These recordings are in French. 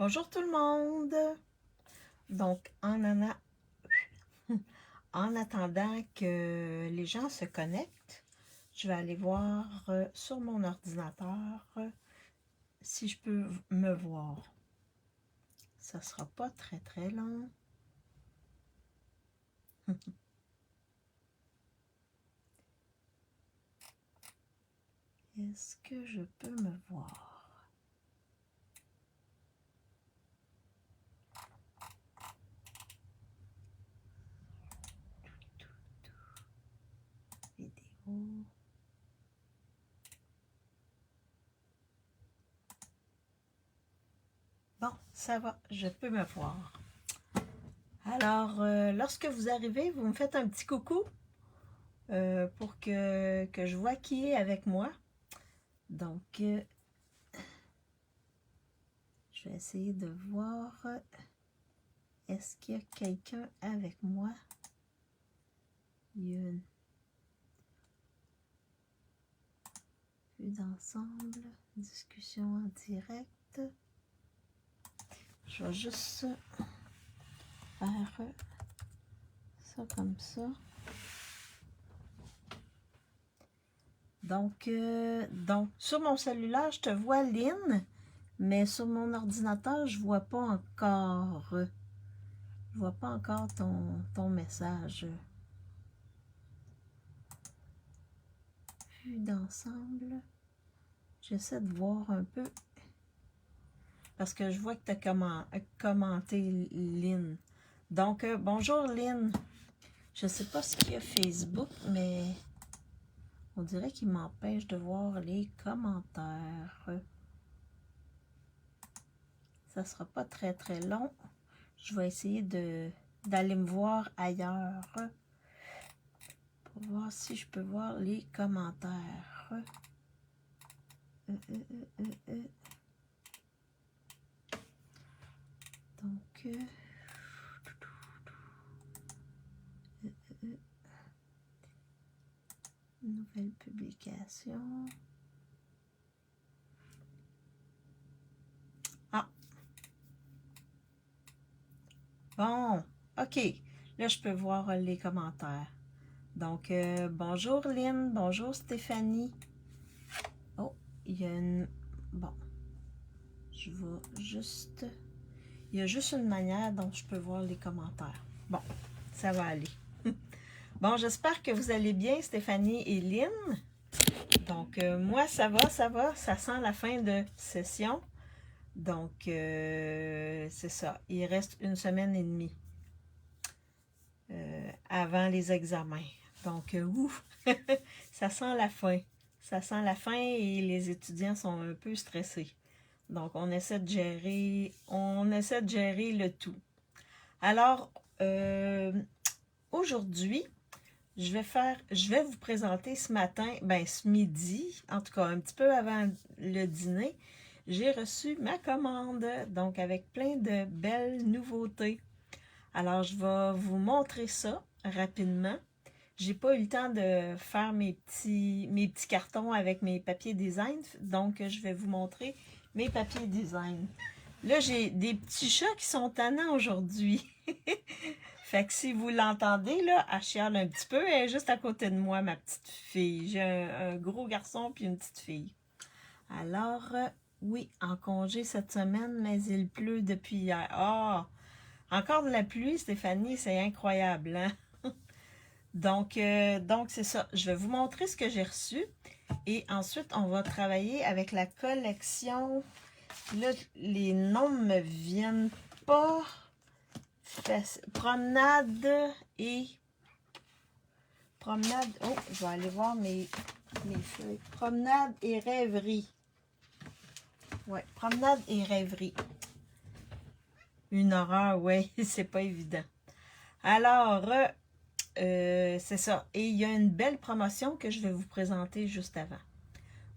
Bonjour tout le monde! Donc, en attendant que les gens se connectent, je vais aller voir sur mon ordinateur si je peux me voir. Ça ne sera pas très long. Est-ce que je peux me voir? Vidéo. Bon, ça va, je peux me voir. Alors, lorsque vous arrivez, vous me faites un petit coucou pour que je vois qui est avec moi. Donc, je vais essayer de voir, est-ce qu'il y a quelqu'un avec moi? Il y a une vue d'ensemble, discussion en direct. Je vais juste faire ça comme ça. Donc, sur mon cellulaire, je te vois, Lynn, mais sur mon ordinateur, je vois pas encore. Je vois pas encore ton message. Vue d'ensemble. J'essaie de voir un peu. Parce que je vois que tu as commenté, Lynn. Donc, bonjour, Lynn. Je sais pas ce qu'il y a Facebook, mais on dirait qu'il m'empêche de voir les commentaires. Ça sera pas très long. Je vais essayer d'aller me voir ailleurs pour voir si je peux voir les commentaires. Donc, nouvelle publication. Ah! Bon, ok. Là, je peux voir les commentaires. Donc, bonjour Lynn, bonjour Stéphanie. Oh, il y a une... Bon, je vais juste... Il y a juste une manière dont je peux voir les commentaires. Bon, ça va aller. Bon, j'espère que vous allez bien, Stéphanie et Lynn. Donc, moi, ça va. Ça sent la fin de session. Donc, c'est ça. Il reste une semaine et demie avant les examens. Donc, ouf, ça sent la fin. Ça sent la fin et les étudiants sont un peu stressés. Donc, on essaie de gérer le tout. Alors, aujourd'hui, je vais vous présenter ce matin, ce midi, en tout cas un petit peu avant le dîner, j'ai reçu ma commande, donc avec plein de belles nouveautés. Alors, je vais vous montrer ça rapidement. J'ai pas eu le temps de faire mes petits cartons avec mes papiers design, donc je vais vous montrer mes papiers design. Là, j'ai des petits chats qui sont tannants aujourd'hui. Fait que si vous l'entendez, là, elle chiale un petit peu, elle est juste à côté de moi, ma petite fille. J'ai un gros garçon puis une petite fille. Alors, oui, en congé cette semaine, mais il pleut depuis hier. Ah! Encore de la pluie, Stéphanie, c'est incroyable, hein? Donc c'est ça. Je vais vous montrer ce que j'ai reçu. Et ensuite, on va travailler avec la collection. Là, les noms ne me viennent pas. Promenade et... Promenade... Oh, je vais aller voir mes feuilles. Promenade et rêverie. Ouais, promenade et rêverie. Une horreur, oui, c'est pas évident. Alors, c'est ça. Et il y a une belle promotion que je vais vous présenter juste avant.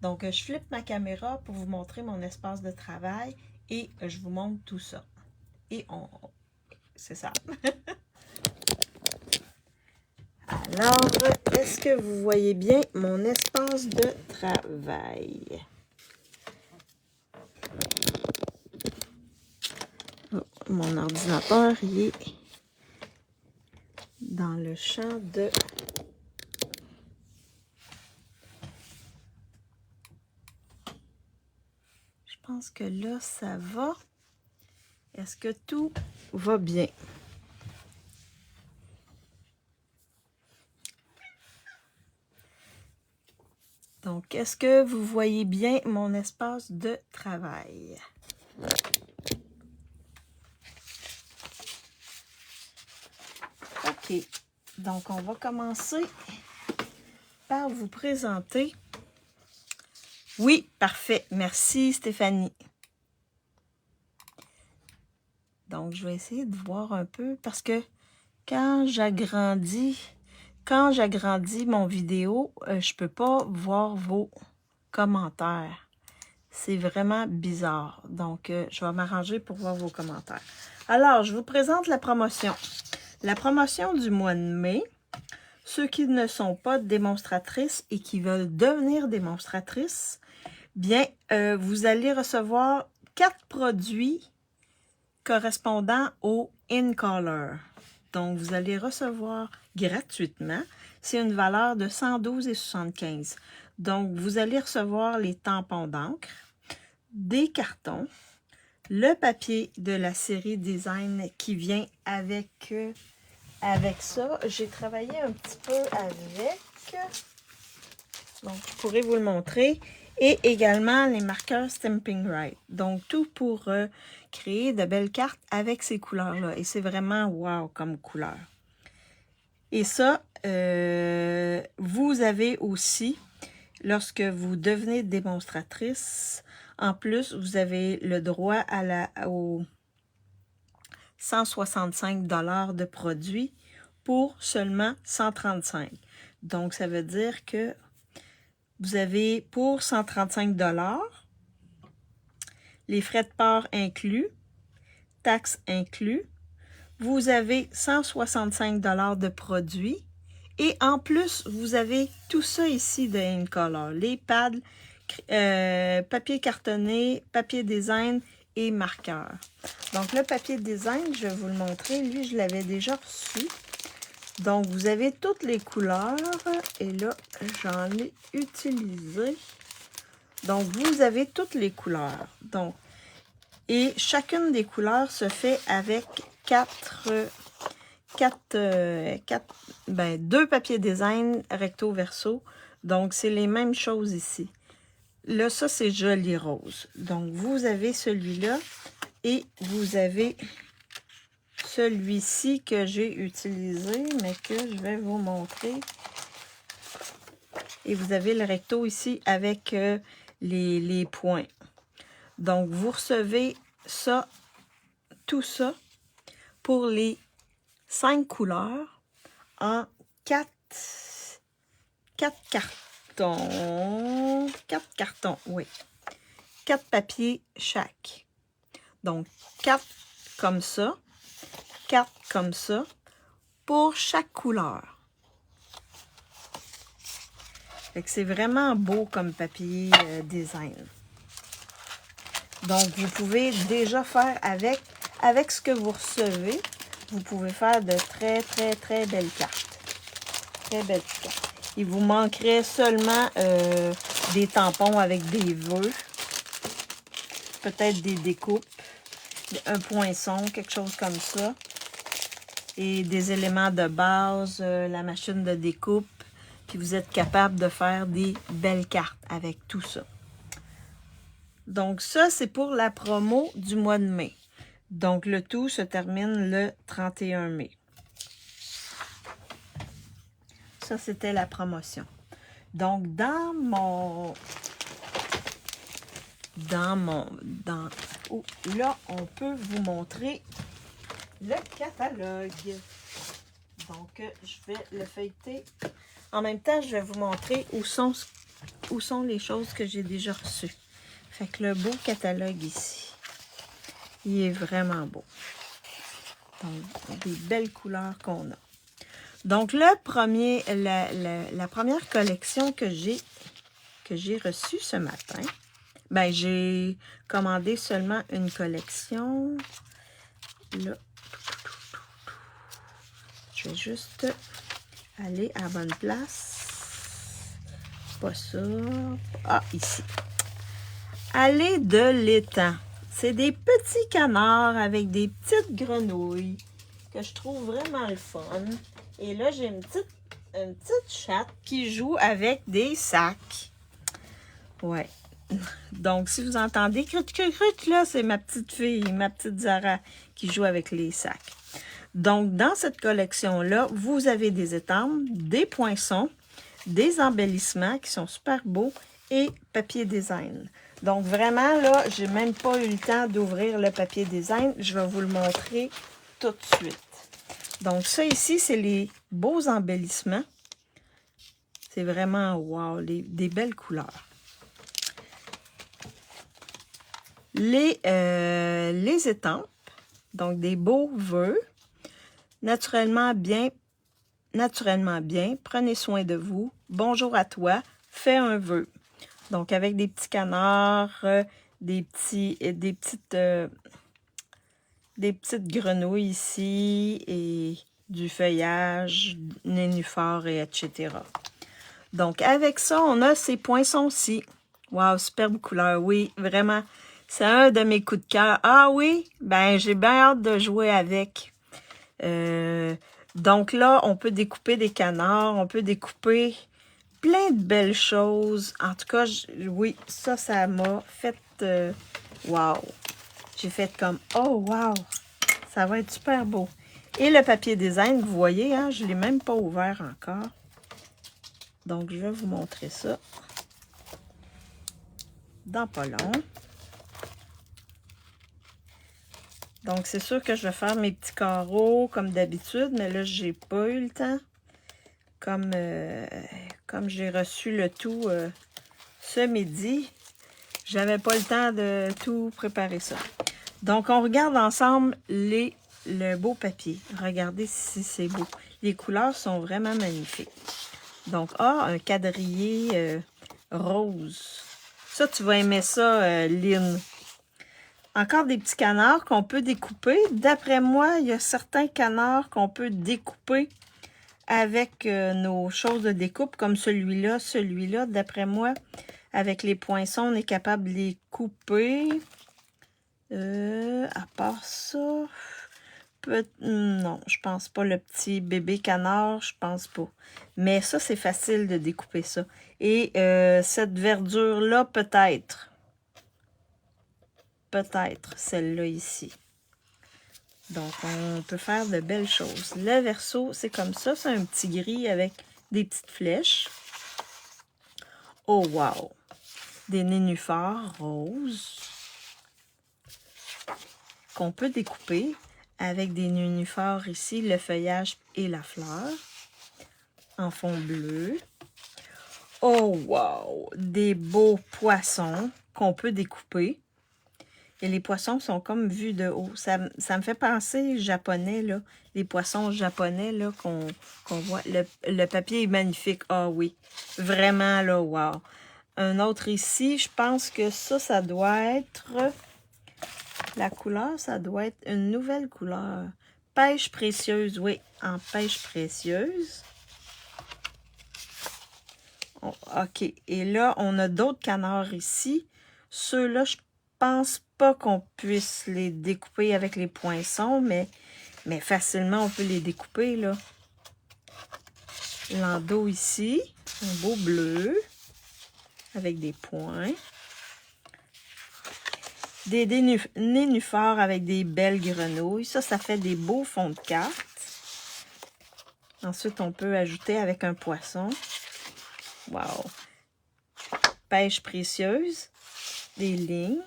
Donc, je flippe ma caméra pour vous montrer mon espace de travail et je vous montre tout ça. Et c'est ça. Alors, est-ce que vous voyez bien mon espace de travail? mon ordinateur, il est dans le champ de... Je pense que là, ça va. Est-ce que tout va bien? Donc, est-ce que vous voyez bien mon espace de travail? OK. Donc, on va commencer par vous présenter. Oui, parfait. Merci, Stéphanie. Donc, je vais essayer de voir un peu parce que quand j'agrandis mon vidéo, je ne peux pas voir vos commentaires. C'est vraiment bizarre. Donc, je vais m'arranger pour voir vos commentaires. Alors, je vous présente la promotion. La promotion du mois de mai. Ceux qui ne sont pas démonstratrices et qui veulent devenir démonstratrices, bien, vous allez recevoir 4 produits correspondant au InColor. Donc, vous allez recevoir gratuitement. C'est une valeur de 112,75 $. Donc, vous allez recevoir les tampons d'encre, des cartons, le papier de la série Design qui vient avec ça. J'ai travaillé un petit peu avec. Donc, je pourrais vous le montrer. Et également les marqueurs Stamping Right. Donc, tout pour créer de belles cartes avec ces couleurs-là. Et c'est vraiment wow comme couleur. Et ça, vous avez aussi, lorsque vous devenez démonstratrice, en plus, vous avez le droit aux 165 $ de produits pour seulement 135 $. Donc, ça veut dire que vous avez pour 135 $, les frais de port inclus, taxes inclus, vous avez 165 $ de produits et en plus, vous avez tout ça ici de InColor, les pads, papier cartonné, papier design et marqueur. Donc, le papier design, je vais vous le montrer. Lui, je l'avais déjà reçu. Donc, vous avez toutes les couleurs. Et là, j'en ai utilisé. Donc, vous avez toutes les couleurs. Donc, et chacune des couleurs se fait avec 2 papiers design recto verso. Donc, c'est les mêmes choses ici. Là, ça, c'est joli rose. Donc, vous avez celui-là et vous avez celui-ci que j'ai utilisé, mais que je vais vous montrer. Et vous avez le recto ici avec les points. Donc, vous recevez ça, tout ça, pour les 5 couleurs en 4 cartons. 4 cartons, oui. 4 papiers chaque. Donc, 4 comme ça, 4 comme ça, pour chaque couleur. Fait que c'est vraiment beau comme papier design. Donc, vous pouvez déjà faire avec ce que vous recevez, vous pouvez faire de très, très, très belles cartes. Très belles cartes. Il vous manquerait seulement des tampons avec des vœux, peut-être des découpes, un poinçon, quelque chose comme ça, et des éléments de base, la machine de découpe, puis vous êtes capable de faire des belles cartes avec tout ça. Donc ça, c'est pour la promo du mois de mai. Donc le tout se termine le 31 mai. Ça, c'était la promotion. Donc, là, on peut vous montrer le catalogue. Donc, je vais le feuilleter. En même temps, je vais vous montrer où sont les choses que j'ai déjà reçues. Fait que le beau catalogue ici, il est vraiment beau. Donc, des belles couleurs qu'on a. Donc, la première collection que j'ai reçue ce matin, ben j'ai commandé seulement une collection. là. Je vais juste aller à la bonne place. Pas ça. Ah, ici. Allée de l'étang. C'est des petits canards avec des petites grenouilles que je trouve vraiment le fun. Et là, j'ai une petite chatte qui joue avec des sacs. Ouais. Donc, si vous entendez crut, là, c'est ma petite fille, ma petite Zara qui joue avec les sacs. Donc, dans cette collection-là, vous avez des étampes, des poinçons, des embellissements qui sont super beaux et papier design. Donc, vraiment, là, j'ai même pas eu le temps d'ouvrir le papier design. Je vais vous le montrer tout de suite. Donc, ça ici, c'est les beaux embellissements. C'est vraiment, wow, des belles couleurs. Les étampes, donc des beaux vœux. Naturellement bien, prenez soin de vous. Bonjour à toi, fais un vœu. Donc, avec des petits canards, des petites grenouilles ici et du feuillage, nénuphar et etc. Donc, avec ça, on a ces poinçons-ci. Wow, superbe couleur, oui, vraiment. C'est un de mes coups de cœur. Ah oui, ben j'ai bien hâte de jouer avec. Donc là, on peut découper des canards, on peut découper plein de belles choses. En tout cas, oui, ça m'a fait... wow! J'ai fait comme, oh wow! Ça va être super beau. Et le papier design, vous voyez, hein, je ne l'ai même pas ouvert encore. Donc, je vais vous montrer ça dans pas long. Donc, c'est sûr que je vais faire mes petits carreaux comme d'habitude, mais là, j'ai pas eu le temps. Comme j'ai reçu le tout ce midi, j'avais pas le temps de tout préparer ça. Donc, on regarde ensemble le beau papier. Regardez si c'est beau. Les couleurs sont vraiment magnifiques. Donc, un quadrillé rose. Ça, tu vas aimer ça, Lynn. Encore des petits canards qu'on peut découper. D'après moi, il y a certains canards qu'on peut découper avec nos choses de découpe, comme celui-là, d'après moi, avec les poinçons, on est capable de les couper. À part ça, non, je pense pas. Le petit bébé canard, je pense pas. Mais ça, c'est facile de découper ça. Et cette verdure-là, peut-être. Peut-être celle-là ici. Donc, on peut faire de belles choses. Le verso, c'est comme ça. C'est un petit gris avec des petites flèches. Oh, wow! Des nénuphars roses qu'on peut découper avec des nénuphars ici, le feuillage et la fleur en fond bleu. Oh, wow! Des beaux poissons qu'on peut découper. Et les poissons sont comme vus de haut. Ça me fait penser japonais, là. Les poissons japonais, là, qu'on voit. Le papier est magnifique. Ah oui. Vraiment, là, wow. Un autre ici, je pense que ça doit être... La couleur, ça doit être une nouvelle couleur. Pêche précieuse, oui. En pêche précieuse. Oh, OK. Et là, on a d'autres canards ici. Ceux-là, je pense pas qu'on puisse les découper avec les poinçons, mais facilement on peut les découper là. L'endos ici, un beau bleu avec des points. Des nénuphars avec des belles grenouilles. Ça fait des beaux fonds de carte. Ensuite, on peut ajouter avec un poisson. Wow! Pêche précieuse. Des lignes.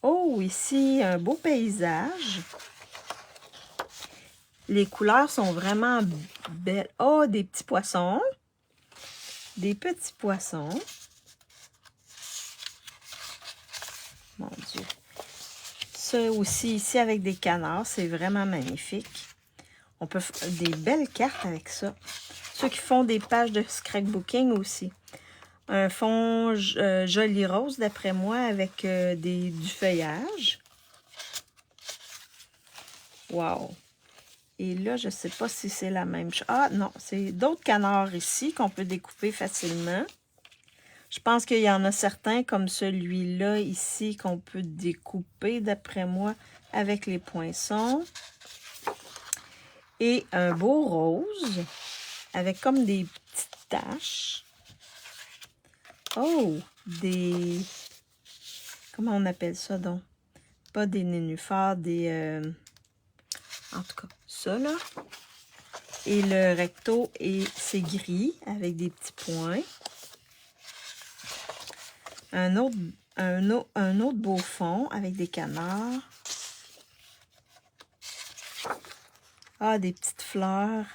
Oh, ici, un beau paysage. Les couleurs sont vraiment belles. Oh, des petits poissons. Des petits poissons. Mon Dieu. Ça aussi, ici, avec des canards, c'est vraiment magnifique. On peut faire des belles cartes avec ça. Ceux qui font des pages de scrapbooking aussi. Un fond joli rose, d'après moi, avec du feuillage. Wow! Et là, je ne sais pas si c'est la même chose. Ah non, c'est d'autres canards ici qu'on peut découper facilement. Je pense qu'il y en a certains, comme celui-là ici, qu'on peut découper, d'après moi, avec les poinçons. Et un beau rose, avec comme des petites taches. Oh, des... Comment on appelle ça donc? Pas des nénuphars, des... En tout cas, ça là. Et le recto, c'est gris, avec des petits points. Un autre beau fond avec des canards. Ah, des petites fleurs.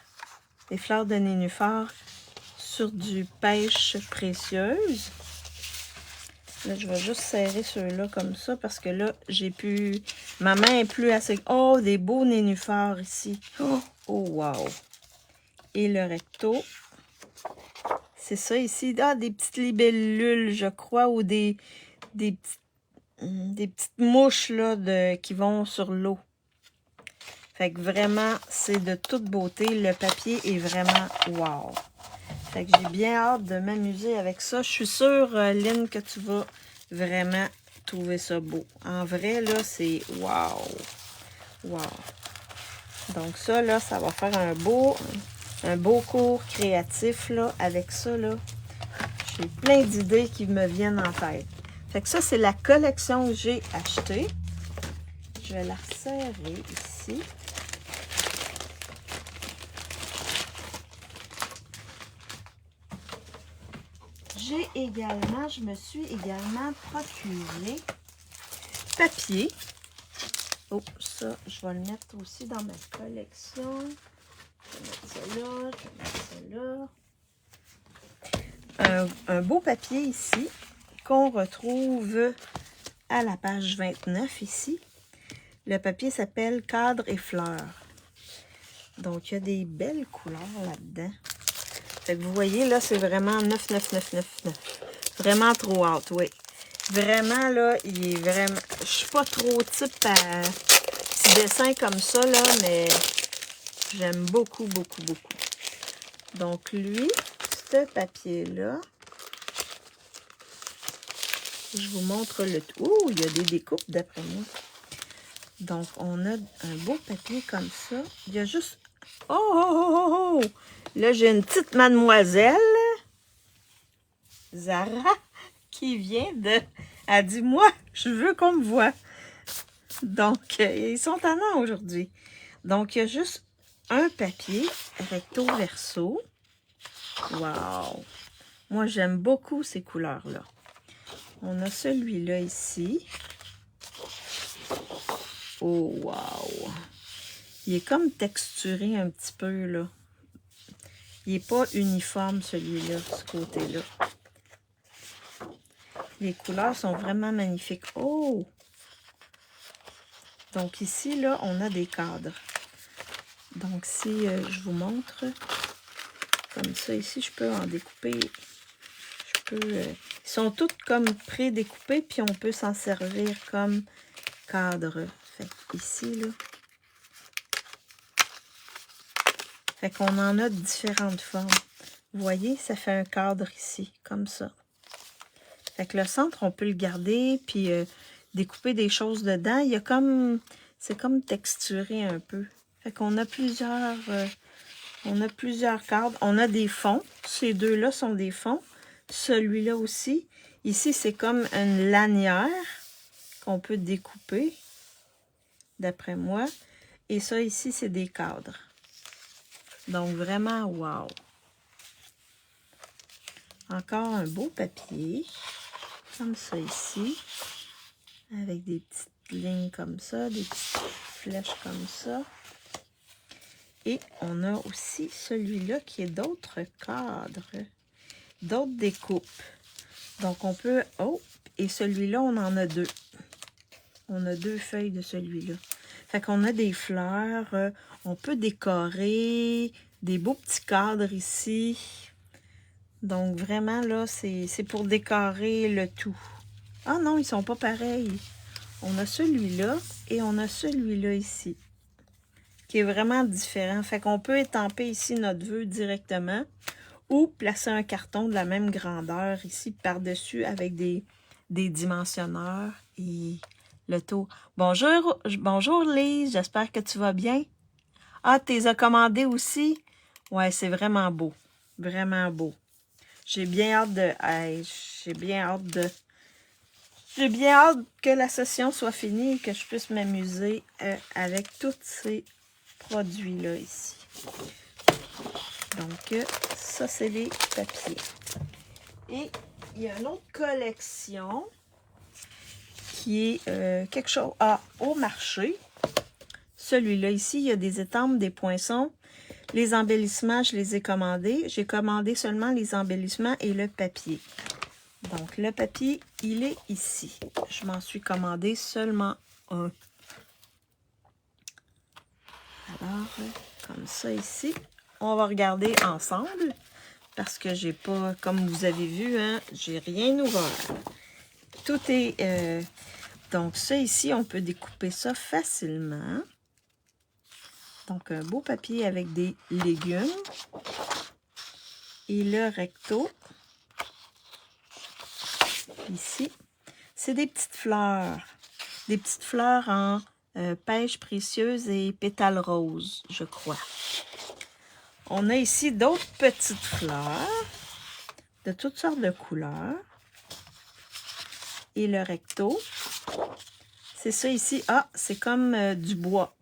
Des fleurs de nénuphar sur du pêche précieuse. Là, je vais juste serrer ceux-là comme ça parce que là, j'ai plus... Ma main est plus assez... Oh, des beaux nénuphars ici. Oh, wow! Et le recto. C'est ça ici. Ah, des petites libellules, je crois, ou des petites mouches là, qui vont sur l'eau. Fait que vraiment, c'est de toute beauté. Le papier est vraiment wow. Fait que j'ai bien hâte de m'amuser avec ça. Je suis sûre, Lynn, que tu vas vraiment trouver ça beau. En vrai, là, c'est wow. Wow. Donc ça, là, ça va faire un beau cours créatif, là, avec ça, là. J'ai plein d'idées qui me viennent en tête. Fait que ça, c'est la collection que j'ai achetée. Je vais la resserrer ici. Je me suis également procuré papier. Oh, ça, je vais le mettre aussi dans ma collection. Je vais mettre ça là, je vais mettre ça là. Un beau papier ici qu'on retrouve à la page 29 ici. Le papier s'appelle Cadre et fleurs. Donc, il y a des belles couleurs là-dedans. Fait que vous voyez, là, c'est vraiment 9,99,99. Vraiment trop hâte, oui. Vraiment, là, il est vraiment... Je suis pas trop type à petits dessins comme ça, là, mais j'aime beaucoup, beaucoup, beaucoup. Donc, lui, ce papier-là, je vous montre le tout. Ouh, il y a des découpes d'après moi. Donc, on a un beau papier comme ça. Il y a juste... Oh, oh, oh, oh, oh! Là, j'ai une petite mademoiselle, Zara, qui vient de... Elle dit, moi, je veux qu'on me voie. Donc, ils sont tannants aujourd'hui. Donc, il y a juste un papier recto verso. Wow! Moi, j'aime beaucoup ces couleurs-là. On a celui-là ici. Oh, wow! Il est comme texturé un petit peu, là. Il n'est pas uniforme, celui-là, ce côté-là. Les couleurs sont vraiment magnifiques. Oh! Donc ici, là, on a des cadres. Donc si je vous montre, comme ça, ici, je peux en découper. Ils sont tous comme pré-découpés, puis on peut s'en servir comme cadre. Fait ici, là. Fait qu'on en a de différentes formes. Vous voyez, ça fait un cadre ici, comme ça. Fait que le centre, on peut le garder, puis découper des choses dedans. Il y a comme... C'est comme texturé un peu. Fait qu'on a plusieurs... cadres. On a des fonds. Ces deux-là sont des fonds. Celui-là aussi. Ici, c'est comme une lanière qu'on peut découper, d'après moi. Et ça, ici, c'est des cadres. Donc, vraiment, wow! Encore un beau papier. Comme ça ici. Avec des petites lignes comme ça. Des petites flèches comme ça. Et on a aussi celui-là qui est d'autres cadres. D'autres découpes. Donc, on peut... Oh! Et celui-là, on en a deux. On a deux feuilles de celui-là. Fait qu'on a des fleurs. On peut décorer des beaux petits cadres ici. Donc, vraiment, là, c'est pour décorer le tout. Ah non, ils sont pas pareils. On a celui-là et on a celui-là ici. qui est vraiment différent. Fait qu'on peut étamper ici notre vœu directement ou placer un carton de la même grandeur ici par-dessus avec des dimensionneurs et le tout. Bonjour, bonjour Lise, j'espère que tu vas bien. Ah, tu les as commandés aussi? Ouais, c'est vraiment beau. Vraiment beau. J'ai bien hâte de... hey, j'ai bien hâte que la session soit finie et que je puisse m'amuser avec tous ces produits-là ici. Donc, ça, c'est les papiers. Et il y a une autre collection qui est quelque chose au marché. Celui-là ici, il y a des étampes, des poinçons. Les embellissements, je les ai commandés. J'ai commandé seulement les embellissements et le papier. Donc, le papier, il est ici. Je m'en suis commandé seulement un. Alors, comme ça ici. On va regarder ensemble parce que j'ai pas, comme vous avez vu, hein, j'ai rien ouvert. Tout est... donc, ça ici, on peut découper ça facilement. Donc, un beau papier avec des légumes. Et le recto. Ici. C'est des petites fleurs. Des petites fleurs en pêche précieuse et pétales roses, je crois. On a ici d'autres petites fleurs de toutes sortes de couleurs. Et le recto. C'est ça ici. Ah, c'est comme du bois.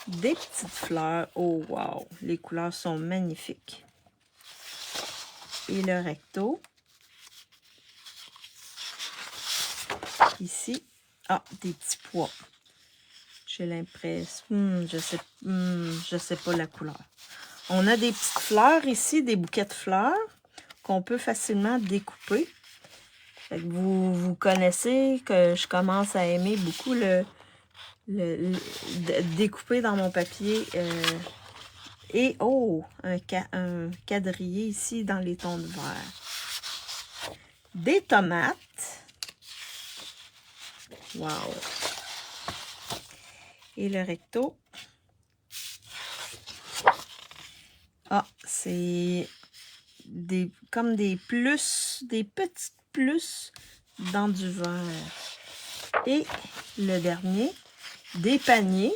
Des petites fleurs. Oh, wow! Les couleurs sont magnifiques. Et le recto. Ici. Ah, des petits pois. J'ai l'impression... je sais pas la couleur. On a des petites fleurs ici, des bouquets de fleurs qu'on peut facilement découper. Fait que vous connaissez que je commence à aimer beaucoup découper dans mon papier. Et, oh, un quadrillé ici dans les tons de vert. Des tomates. Wow! Et le recto. Ah, c'est comme des plus, des petites plus dans du vert. Et le dernier, des paniers.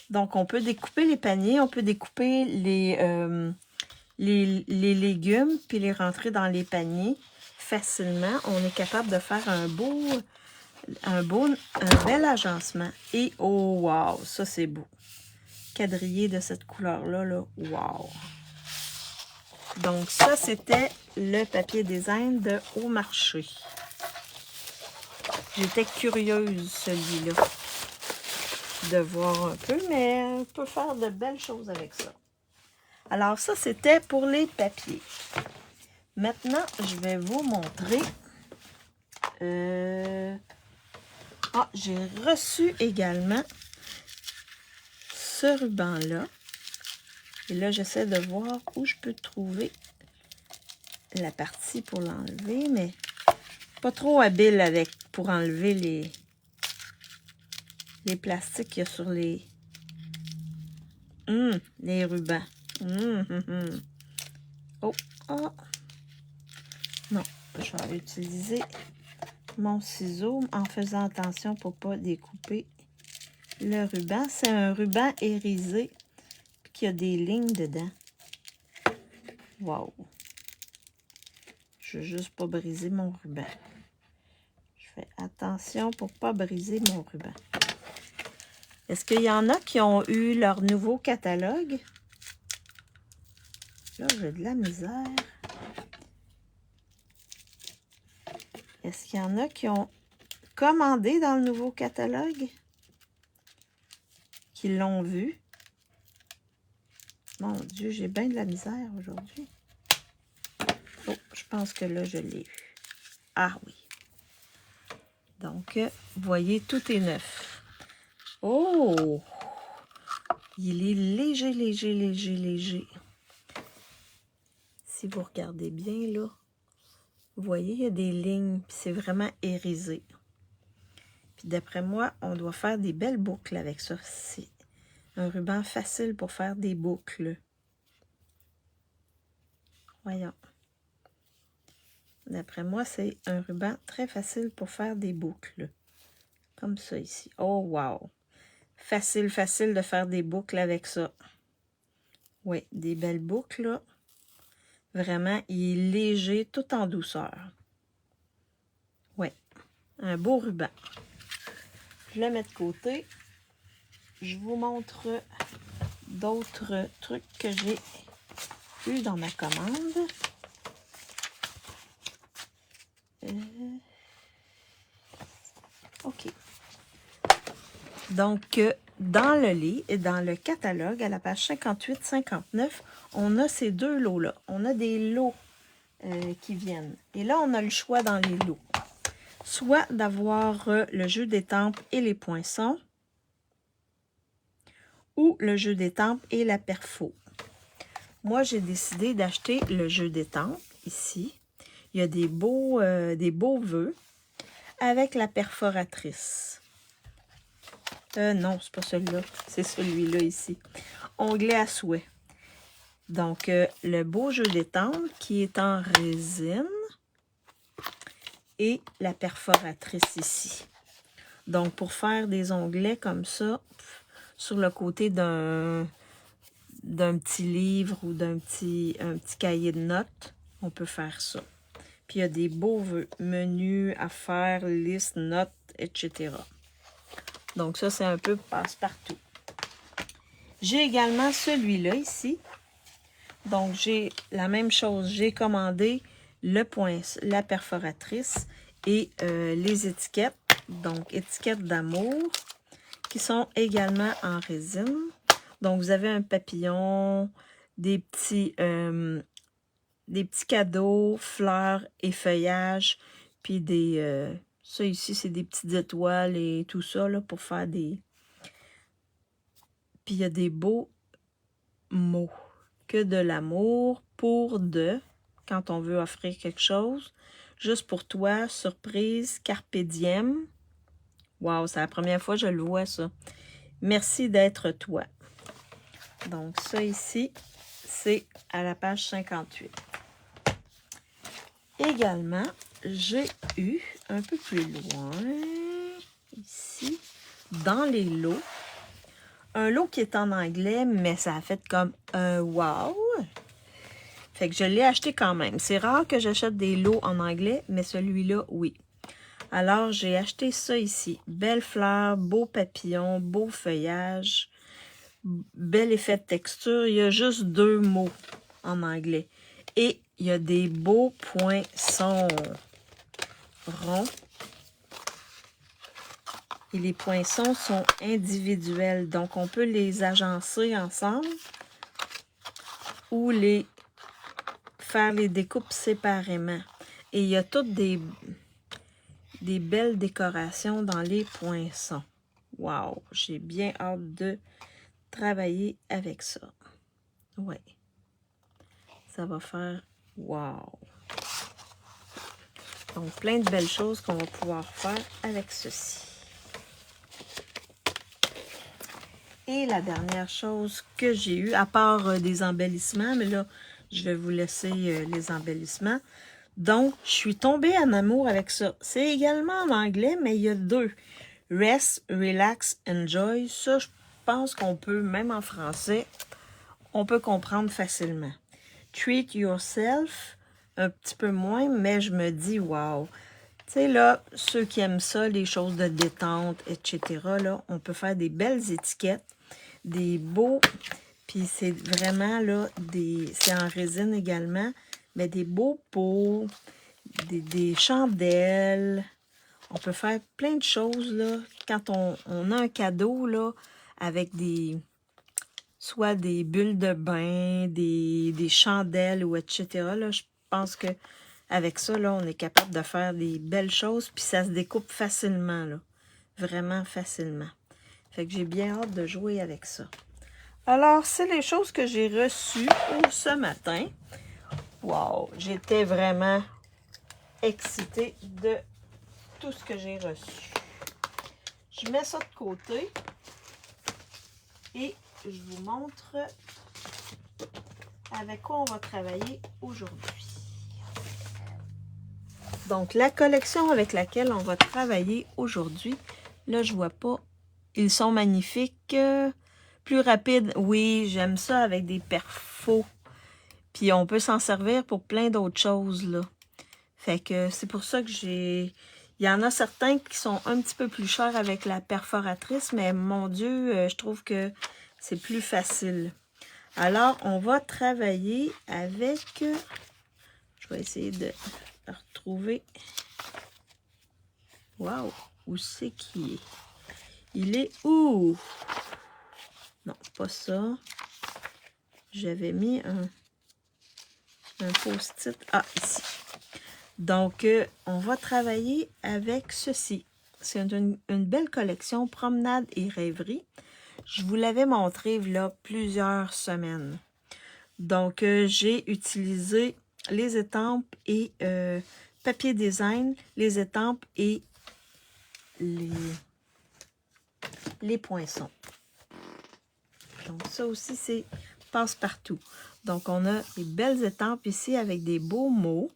Donc, on peut découper les paniers, on peut découper les légumes, puis les rentrer dans les paniers facilement. On est capable de faire un bel agencement. Et oh, wow, ça c'est beau. Quadrillé de cette couleur-là, là, wow. Donc, ça, c'était le papier design de Au Marché. J'étais curieuse, celui-là, de voir un peu, mais on peut faire de belles choses avec ça. Alors, ça, c'était pour les papiers. Maintenant, je vais vous montrer. J'ai reçu également ce ruban-là. Et là, j'essaie de voir où je peux trouver la partie pour l'enlever, mais pas trop habile pour enlever les plastiques qu'il y a sur les rubans. Oh. Non, je vais utiliser mon ciseau en faisant attention pour ne pas découper le ruban. C'est un ruban irisé qui a des lignes dedans. Wow! Je veux juste pas briser mon ruban. Je fais attention pour pas briser mon ruban. Est-ce qu'il y en a qui ont eu leur nouveau catalogue? Là, j'ai de la misère. Est-ce qu'il y en a qui ont commandé dans le nouveau catalogue? Qui l'ont vu? Mon Dieu, j'ai bien de la misère aujourd'hui. Oh, je pense que là, je l'ai eu. Ah oui. Donc, vous voyez, tout est neuf. Oh! Il est léger, léger, léger, léger. Si vous regardez bien, là, vous voyez, il y a des lignes, puis c'est vraiment irisé. Puis d'après moi, on doit faire des belles boucles avec ça. Un ruban facile pour faire des boucles. Voyons. D'après moi, c'est un ruban très facile pour faire des boucles. Comme ça ici. Oh, wow! Facile, facile de faire des boucles avec ça. Oui, des belles boucles, là. Vraiment, il est léger, tout en douceur. Oui, un beau ruban. Je le mets de côté. Je vous montre d'autres trucs que j'ai eu dans ma commande. OK. Donc, dans le lit et dans le catalogue, à la page 58-59, on a ces deux lots-là. On a des lots qui viennent. Et là, on a le choix dans les lots. Soit d'avoir le jeu d'étampes et les poinçons, ou le jeu d'étampes et la perfo. Moi, j'ai décidé d'acheter le jeu d'étampes, ici. Il y a des beaux vœux avec la perforatrice. Non, c'est pas celui-là. C'est celui-là ici. Onglet à souhait. Donc, le beau jeu d'étampes qui est en résine et la perforatrice ici. Donc, pour faire des onglets comme ça, sur le côté d'un petit livre ou un petit cahier de notes, on peut faire ça. Puis, il y a des beaux menus à faire, listes, notes, etc. Donc, ça, c'est un peu passe-partout. J'ai également celui-là ici. Donc, j'ai la même chose. J'ai commandé la perforatrice et les étiquettes. Donc, étiquettes d'amour qui sont également en résine. Donc, vous avez un papillon, des petits cadeaux, fleurs et feuillages, puis ça ici, c'est des petites étoiles et tout ça, là, pour faire des... Puis, il y a des beaux mots. Que de l'amour, pour de, quand on veut offrir quelque chose. Juste pour toi, surprise, carpe diem. Wow, c'est la première fois que je le vois, ça. Merci d'être toi. Donc, ça ici, c'est à la page 58. Également, j'ai eu un peu plus loin, ici, dans les lots, un lot qui est en anglais, mais ça a fait comme un wow! Fait que je l'ai acheté quand même. C'est rare que j'achète des lots en anglais, mais celui-là, oui. Alors, j'ai acheté ça ici. Belle fleur, beau papillon, beau feuillage, bel effet de texture. Il y a juste 2 mots en anglais. Et il y a des beaux poinçons ronds. Et les poinçons sont individuels. Donc, on peut les agencer ensemble ou faire les découpes séparément. Et il y a toutes des belles décorations dans les poinçons. Wow! J'ai bien hâte de travailler avec ça. Ouais. Ça va faire wow! Donc, plein de belles choses qu'on va pouvoir faire avec ceci. Et la dernière chose que j'ai eue, à part des embellissements, mais là, je vais vous laisser les embellissements. Donc, je suis tombée en amour avec ça. C'est également en anglais, mais il y a 2. Rest, relax, enjoy. Ça, je pense qu'on peut, même en français, on peut comprendre facilement. Treat yourself, un petit peu moins, mais je me dis, wow. Tu sais, là, ceux qui aiment ça, les choses de détente, etc., là, on peut faire des belles étiquettes, des beaux, puis c'est vraiment, là, c'est en résine également, mais des beaux pots, des chandelles. On peut faire plein de choses, là, quand on a un cadeau, là, avec soit des bulles de bain, des chandelles, ou etc., là, je pense que avec ça, là, on est capable de faire des belles choses, puis ça se découpe facilement, là. Vraiment facilement. Fait que j'ai bien hâte de jouer avec ça. Alors, c'est les choses que j'ai reçues pour ce matin. Wow! J'étais vraiment excitée de tout ce que j'ai reçu. Je mets ça de côté. Et je vous montre avec quoi on va travailler aujourd'hui. Donc, la collection avec laquelle on va travailler aujourd'hui, là, je vois pas. Ils sont magnifiques. Plus rapides. Oui, j'aime ça avec des perfos. Puis, on peut s'en servir pour plein d'autres choses, là. Fait que c'est pour ça que j'ai... Il y en a certains qui sont un petit peu plus chers avec la perforatrice, mais mon Dieu, je trouve que c'est plus facile. Alors, on va travailler avec... Je vais essayer de retrouver... Wow! Où c'est qu'il est? Il est où? Non, pas ça. J'avais mis un post-it. Ah, ici. Donc, on va travailler avec ceci. C'est une belle collection, Promenade et Rêverie. Je vous l'avais montré là plusieurs semaines. Donc, j'ai utilisé les étampes et papier design, les étampes et les poinçons. Donc, ça aussi, c'est passe-partout. Donc, on a des belles étampes ici avec des beaux mots.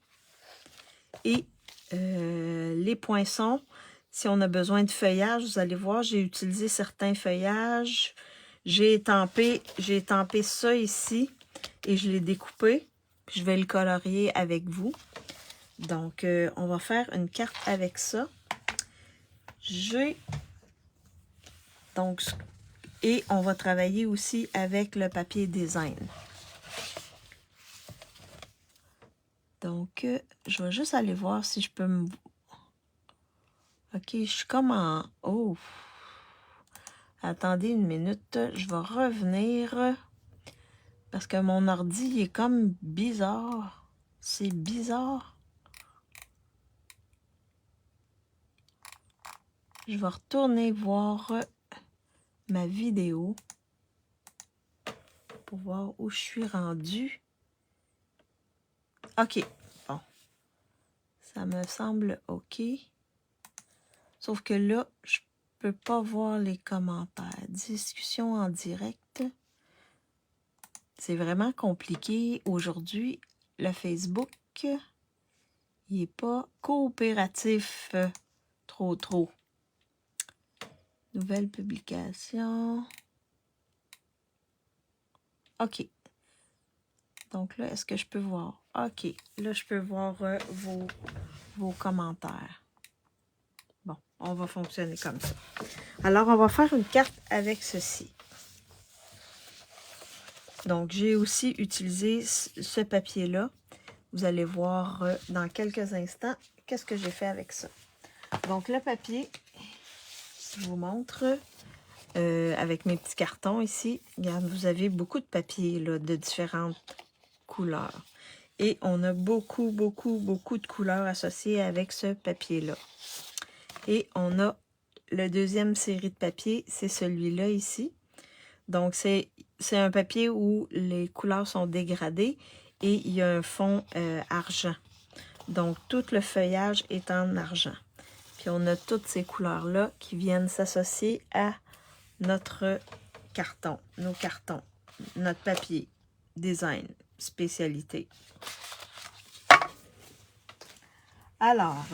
Et les poinçons, si on a besoin de feuillage, vous allez voir, j'ai utilisé certains feuillages. J'ai étampé ça ici et je l'ai découpé. Je vais le colorier avec vous. Donc, on va faire une carte avec ça. Et on va travailler aussi avec le papier design. Donc, je vais juste aller voir si je peux me... Ok, je suis comme en... Oh! Attendez une minute, je vais revenir. Parce que mon ordi est comme bizarre. C'est bizarre. Je vais retourner voir ma vidéo pour voir où je suis rendue. Ok, bon. Ça me semble ok. Sauf que là, je peux pas voir les commentaires. Discussion en direct. C'est vraiment compliqué. Aujourd'hui, le Facebook, il n'est pas coopératif trop. Nouvelle publication. OK. Donc là, est-ce que je peux voir? OK. Là, je peux voir vos commentaires. Bon, on va fonctionner comme ça. Alors, on va faire une carte avec ceci. Donc, j'ai aussi utilisé ce papier-là. Vous allez voir dans quelques instants qu'est-ce que j'ai fait avec ça. Donc, le papier, je vous montre avec mes petits cartons ici. Regarde, vous avez beaucoup de papier là, de différentes couleurs. Et on a beaucoup de couleurs associées avec ce papier-là. Et on a la deuxième série de papier, c'est celui-là ici. Donc, c'est un papier où les couleurs sont dégradées et il y a un fond argent. Donc, tout le feuillage est en argent. Puis, on a toutes ces couleurs-là qui viennent s'associer à notre carton, nos cartons, notre papier, design, spécialité. Alors,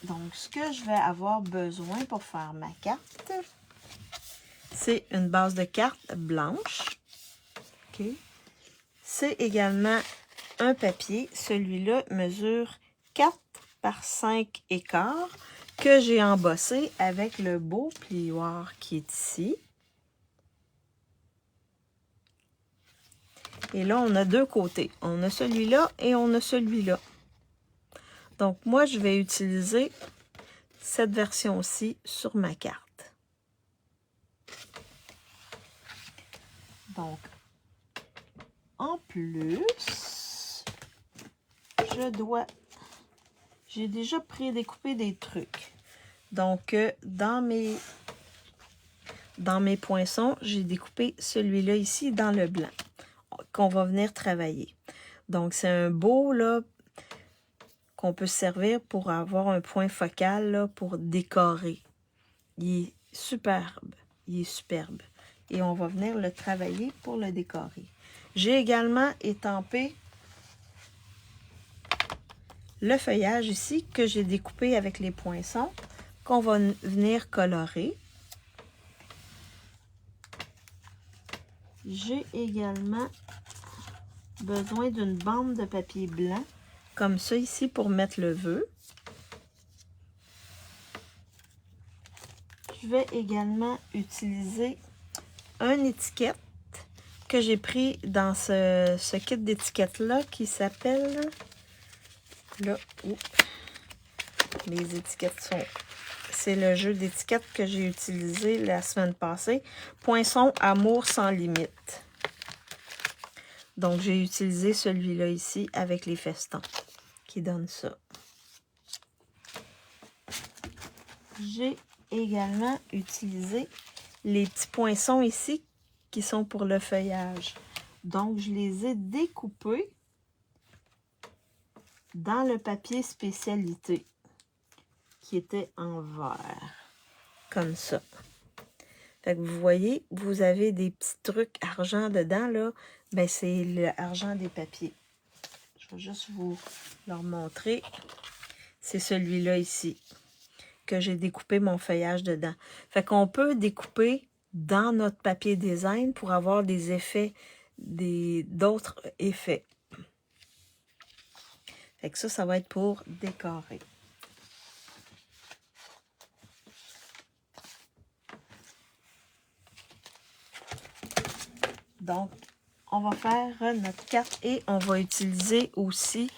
donc, ce que je vais avoir besoin pour faire ma carte, c'est une base de carte blanche. OK. C'est également un papier. Celui-là mesure 4 par 5 écarts que j'ai embossé avec le beau plioir qui est ici. Et là, on a deux côtés. On a celui-là et on a celui-là. Donc, moi, je vais utiliser cette version-ci sur ma carte. Donc, en plus, j'ai déjà prédécoupé des trucs. Donc, dans mes poinçons, j'ai découpé celui-là ici dans le blanc qu'on va venir travailler. Donc, c'est un beau, là, qu'on peut servir pour avoir un point focal, là, pour décorer. Il est superbe. Il est superbe. et on va venir le travailler pour le décorer. J'ai également étampé le feuillage ici que j'ai découpé avec les poinçons qu'on va venir colorer. J'ai également besoin d'une bande de papier blanc comme ça ici pour mettre le vœu. Je vais également utiliser une étiquette que j'ai pris dans ce kit d'étiquettes là qui s'appelle là, les étiquettes sont, c'est le jeu d'étiquettes que j'ai utilisé la semaine passée, Poinçon Amour sans limite. Donc j'ai utilisé celui-là ici avec les festons qui donne ça. J'ai également utilisé les petits poinçons ici qui sont pour le feuillage. Donc, je les ai découpés dans le papier spécialité qui était en vert, comme ça. Fait que vous voyez, vous avez des petits trucs argent dedans, là. Ben, c'est l'argent des papiers. Je vais juste vous leur montrer. C'est celui-là ici que j'ai découpé mon feuillage dedans. Fait qu'on peut découper dans notre papier design pour avoir des effets, d'autres effets. Fait que ça va être pour décorer. Donc, on va faire notre carte et on va utiliser aussi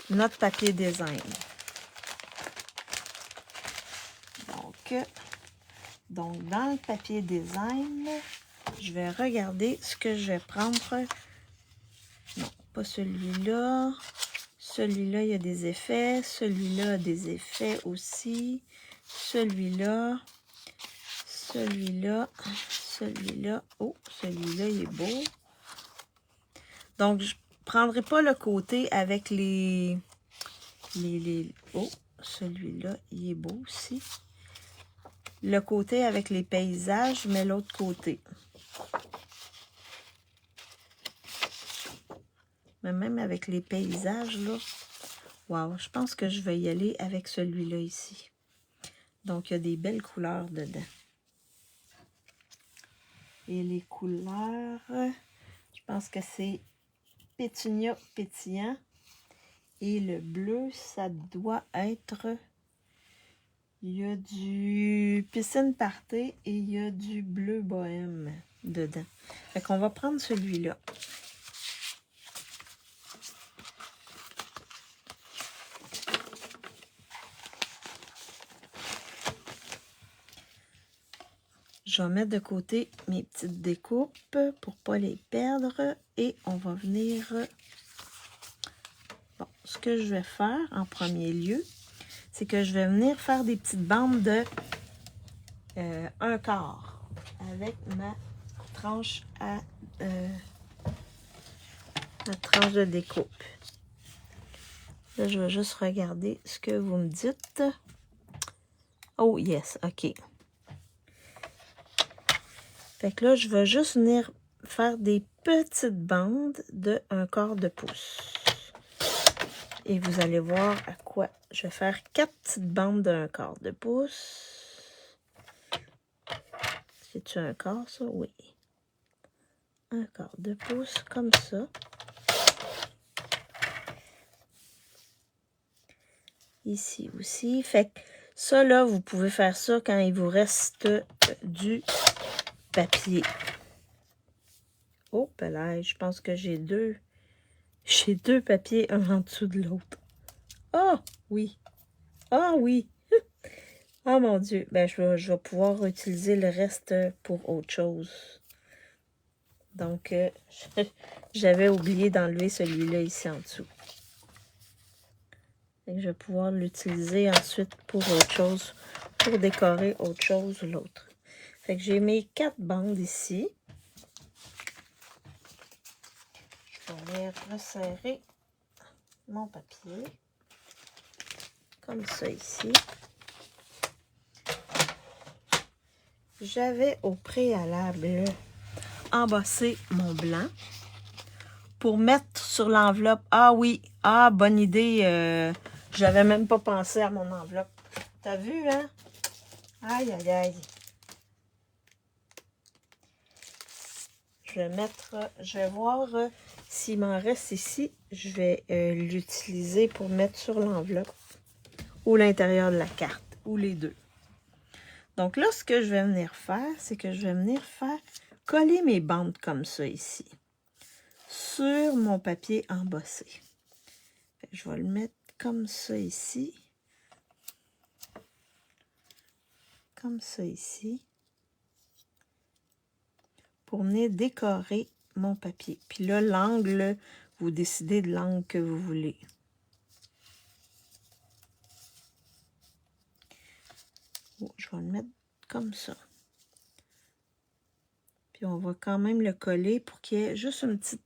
notre papier design. Donc, dans le papier design, je vais regarder ce que je vais prendre. Non, pas celui-là. Celui-là, il y a des effets. Celui-là a des effets aussi. Celui-là. Celui-là. Celui-là. Oh, celui-là, il est beau. Donc, je ne prendrai pas le côté avec les... Oh, celui-là, il est beau aussi. Le côté avec les paysages, mais l'autre côté. Mais même avec les paysages, là, wow, je pense que je vais y aller avec celui-là ici. Donc, il y a des belles couleurs dedans. Et les couleurs, je pense que c'est pétunia pétillant. Et le bleu, ça doit être... Il y a du piscine party et il y a du bleu bohème dedans. Fait qu'on va prendre celui-là. Je vais mettre de côté mes petites découpes pour ne pas les perdre. Et on va venir... Bon, ce que je vais faire en premier lieu, c'est que je vais venir faire des petites bandes de 1/4 avec ma tranche ma tranche de découpe. Là, je vais juste regarder ce que vous me dites. Oh yes, ok. Fait que là, je vais juste venir faire des petites bandes de 1/4 de pouce. Et vous allez voir à quoi je vais faire 4 petites bandes de 1/4 de pouce. C'est-tu 1/4 ça? Oui. 1/4 de pouce, comme ça. Ici aussi. Fait que ça, là, vous pouvez faire ça quand il vous reste du papier. Oh, là, je pense que j'ai deux papiers, un en dessous de l'autre. Oh, oui. Ah, oui. Oh, mon Dieu. Ben, je vais pouvoir utiliser le reste pour autre chose. Donc, j'avais oublié d'enlever celui-là ici en dessous. Et je vais pouvoir l'utiliser ensuite pour autre chose, pour décorer autre chose ou l'autre. Fait que j'ai mes 4 bandes ici. Je vais venir resserrer mon papier. Comme ça ici. J'avais au préalable embosser mon blanc pour mettre sur l'enveloppe. Ah oui, ah, bonne idée. J'avais même pas pensé à mon enveloppe. T'as vu, hein? Aïe, aïe, aïe. Je vais voir s'il m'en reste ici. Je vais l'utiliser pour mettre sur l'enveloppe ou l'intérieur de la carte, ou les deux. Donc là, ce que je vais venir faire, c'est que je vais venir faire coller mes bandes comme ça ici, sur mon papier embossé. Je vais le mettre comme ça ici. Comme ça ici. Pour venir décorer mon papier. Puis là, l'angle, vous décidez de l'angle que vous voulez. Oh, je vais le mettre comme ça. Puis on va quand même le coller pour qu'il y ait juste une petite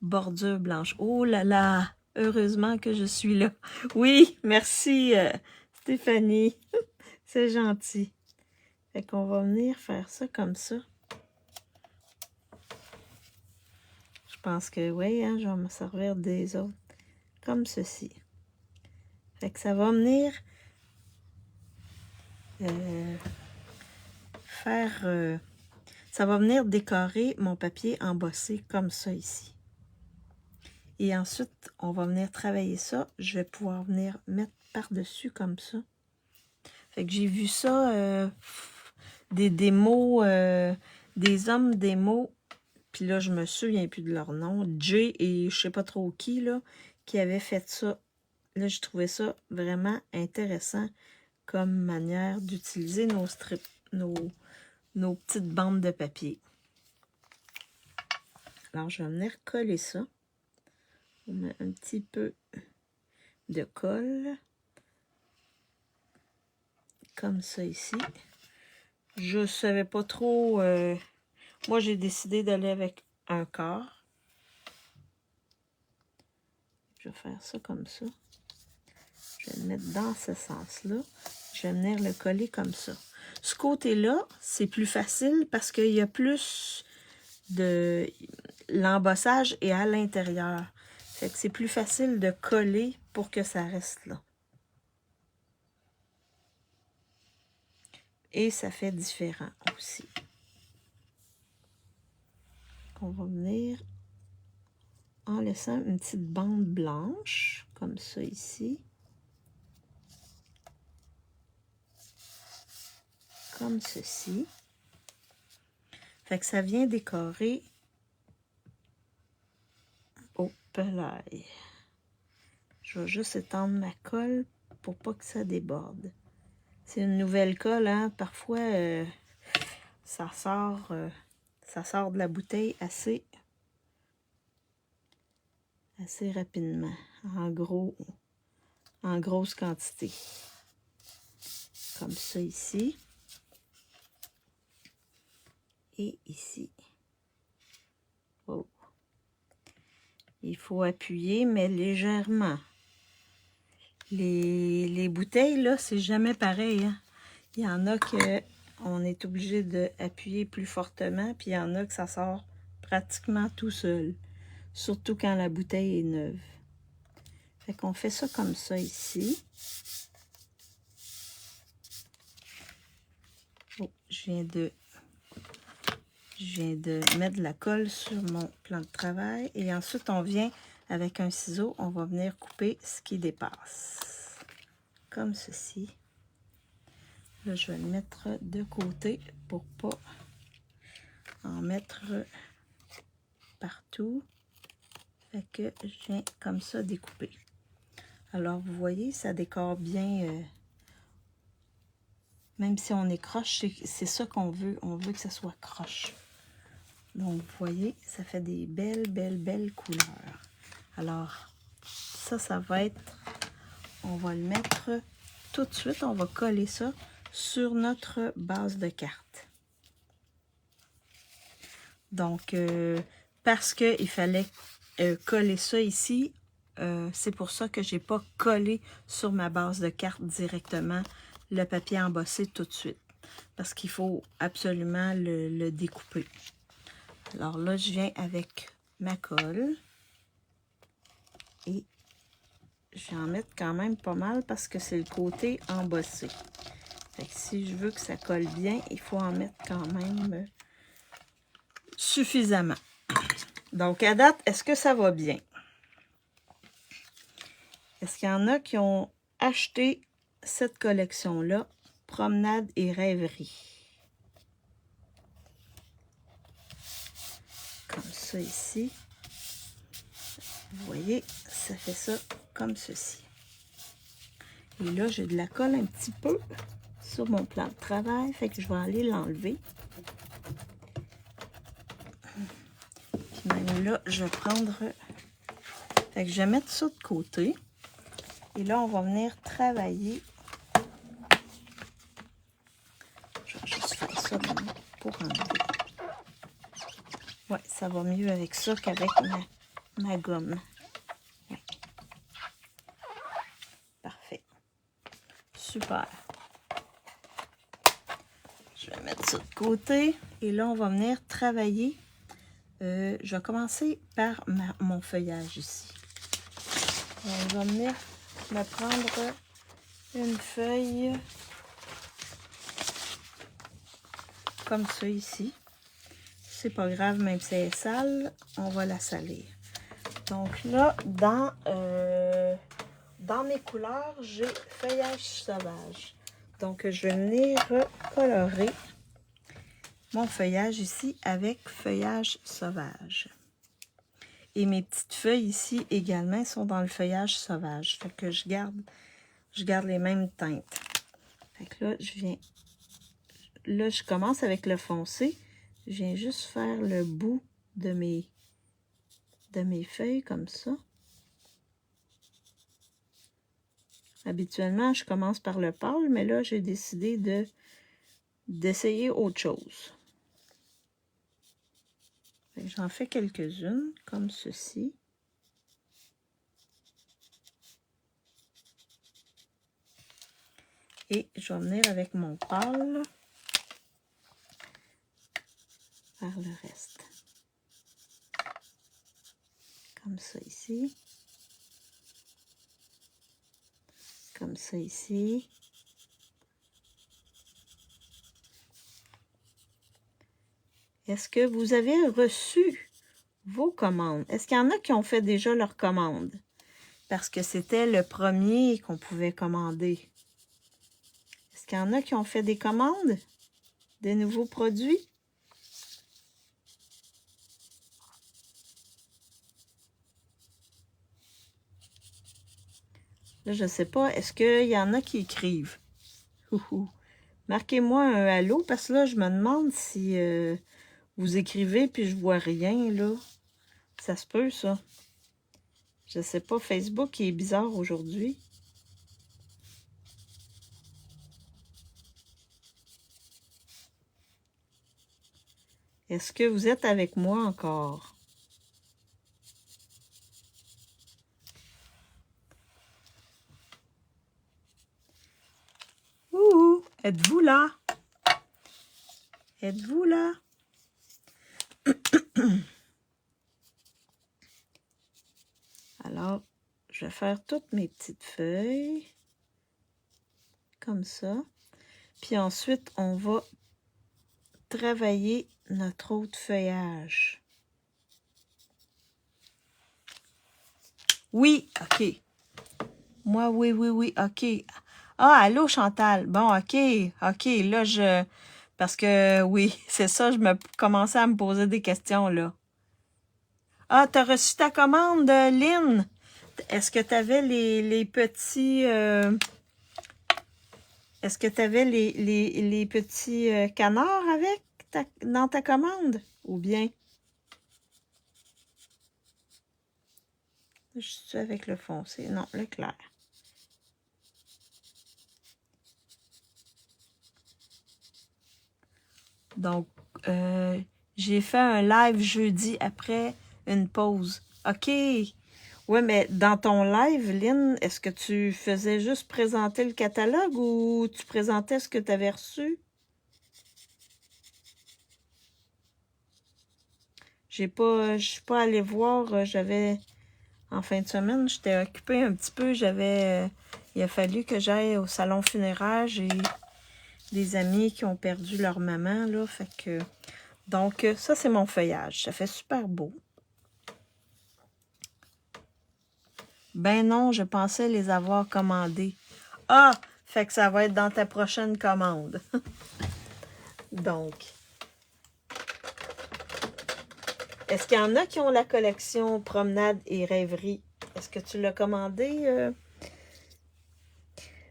bordure blanche. Oh là là! Heureusement que je suis là. Oui, merci Stéphanie. C'est gentil. Fait qu'on va venir faire ça comme ça. Je pense que oui, hein, je vais me servir des autres. Comme ceci. Fait que ça va venir ça va venir décorer mon papier embossé comme ça ici. Et ensuite, on va venir travailler ça. Je vais pouvoir venir mettre par-dessus comme ça. Fait que j'ai vu ça, des démos, des hommes démos. Puis là, je me souviens plus de leur nom. Jay et je sais pas trop qui, là, qui avaient fait ça. Là, j'ai trouvé ça vraiment intéressant comme manière d'utiliser nos strips, nos petites bandes de papier. Alors, je vais venir coller ça. On met un petit peu de colle. Comme ça ici. Je savais pas trop... moi, j'ai décidé d'aller avec un quart. Je vais faire ça comme ça. Je vais le mettre dans ce sens-là. Je vais venir le coller comme ça. Ce côté-là, c'est plus facile parce qu'il y a plus de... L'embossage est à l'intérieur. Fait que c'est plus facile de coller pour que ça reste là. Et ça fait différent aussi. On va venir en laissant une petite bande blanche, comme ça ici. Comme ceci. Fait que ça vient décorer au pelail. Je vais juste étendre ma colle pour pas que ça déborde. C'est une nouvelle colle, hein? Parfois, ça sort de la bouteille assez rapidement, en grosse quantité. Comme ça ici. Et ici. Oh. Il faut appuyer, mais légèrement. Les bouteilles, là, c'est jamais pareil. Hein? Il y en a que on est obligé d'appuyer plus fortement, puis il y en a que ça sort pratiquement tout seul. Surtout quand la bouteille est neuve. Fait qu'on fait ça comme ça ici. Oh, je viens de mettre de la colle sur mon plan de travail. Et ensuite, on vient avec un ciseau, on va venir couper ce qui dépasse. Comme ceci. Là, je vais le mettre de côté pour pas en mettre partout. Fait que je viens comme ça découper. Alors, vous voyez, ça décore bien. Même si on est croche, c'est ça qu'on veut. On veut que ça soit croche. Donc, vous voyez, ça fait des belles couleurs. Alors, ça va être... On va le mettre tout de suite. On va coller ça sur notre base de carte. Donc, parce qu'il fallait coller ça ici, c'est pour ça que j'ai pas collé sur ma base de carte directement le papier embossé tout de suite. Parce qu'il faut absolument le découper. Alors là, je viens avec ma colle. Et je vais en mettre quand même pas mal parce que c'est le côté embossé. Fait que si je veux que ça colle bien, il faut en mettre quand même suffisamment. Donc, à date, est-ce que ça va bien? Est-ce qu'il y en a qui ont acheté cette collection-là, Promenade et Rêverie? Comme ça ici. Vous voyez, ça fait ça comme ceci. Et là, j'ai de la colle un petit peu sur mon plan de travail, fait que je vais aller l'enlever. Puis même là, je vais prendre... Fait que je vais mettre ça de côté. Et là, on va venir travailler. Je vais juste faire ça pour enlever. Ouais, ça va mieux avec ça qu'avec ma gomme. Ouais. Parfait. Super. Je vais mettre ça de côté. Et là, on va venir travailler. Je vais commencer par mon feuillage ici. On va venir me prendre une feuille comme ça ici. C'est pas grave, même si elle est sale, on va la salir. Donc là, dans mes couleurs, j'ai feuillage sauvage. Donc je vais venir colorer mon feuillage ici avec feuillage sauvage. Et mes petites feuilles ici également sont dans le feuillage sauvage. Fait que je garde les mêmes teintes. Fait que là, je commence avec le foncé. Je viens juste faire le bout de mes feuilles comme ça. Habituellement, je commence par le pâle, mais là, j'ai décidé d'essayer autre chose. J'en fais quelques-unes, comme ceci. Et je vais venir avec mon pâle faire le reste. Comme ça ici. Comme ça ici. Est-ce que vous avez reçu vos commandes? Est-ce qu'il y en a qui ont fait déjà leurs commandes? Parce que c'était le premier qu'on pouvait commander. Est-ce qu'il y en a qui ont fait des commandes? Des nouveaux produits? Là, je ne sais pas. Est-ce qu'il y en a qui écrivent? Marquez-moi un allô, parce que là, je me demande si vous écrivez puis je vois rien, là. Ça se peut, ça. Je sais pas, Facebook est bizarre aujourd'hui. Est-ce que vous êtes avec moi encore? Ouh! Êtes-vous là? Êtes-vous là? Alors, je vais faire toutes mes petites feuilles. Comme ça. Puis ensuite, on va travailler notre autre feuillage. Oui, OK. Moi, oui, OK. Ah, allô, Chantal. Bon, OK, là, parce que, oui, c'est ça, je me commençais à me poser des questions, là. Ah, t'as reçu ta commande, Lynn? Est-ce que tu avais les petits... Est-ce que tu avais les petits canards dans ta commande? Ou bien? Je suis avec le foncé. Non, le clair. Donc, j'ai fait un live jeudi après une pause. OK. Ouais, mais dans ton live, Lynn, est-ce que tu faisais juste présenter le catalogue ou tu présentais ce que tu avais reçu? Je suis pas allée voir, j'avais... En fin de semaine, j'étais occupée un petit peu. Il a fallu que j'aille au salon funéraire. J'ai des amis qui ont perdu leur maman, là. Fait que... Donc, ça, c'est mon feuillage. Ça fait super beau. Ben non, je pensais les avoir commandés. Ah! Fait que ça va être dans ta prochaine commande. Donc... Est-ce qu'il y en a qui ont la collection Promenade et Rêverie? Est-ce que tu l'as commandé?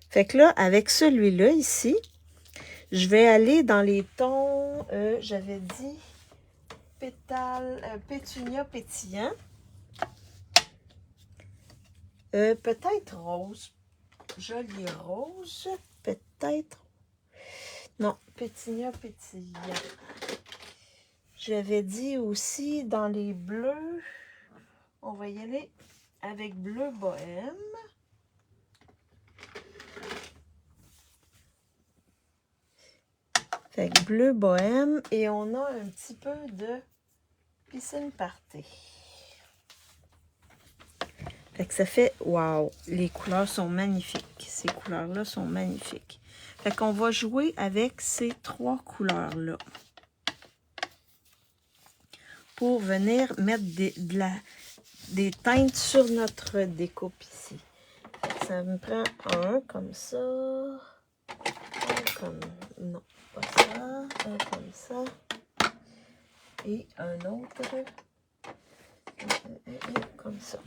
Fait que là, avec celui-là ici, je vais aller dans les tons, j'avais dit, pétunia pétillant. Peut-être rose. Joli rose. Peut-être. Non, pétunia pétillant. J'avais dit aussi dans les bleus, on va y aller avec bleu bohème. Fait que bleu bohème et on a un petit peu de piscine party. Fait que ça fait, waouh, les couleurs sont magnifiques. Ces couleurs-là sont magnifiques. Fait qu'on va jouer avec ces trois couleurs-là. Pour venir mettre des teintes sur notre découpe ici. Ça me prend un comme ça. Un comme... Non, pas ça. Un comme ça. Et un autre comme ça.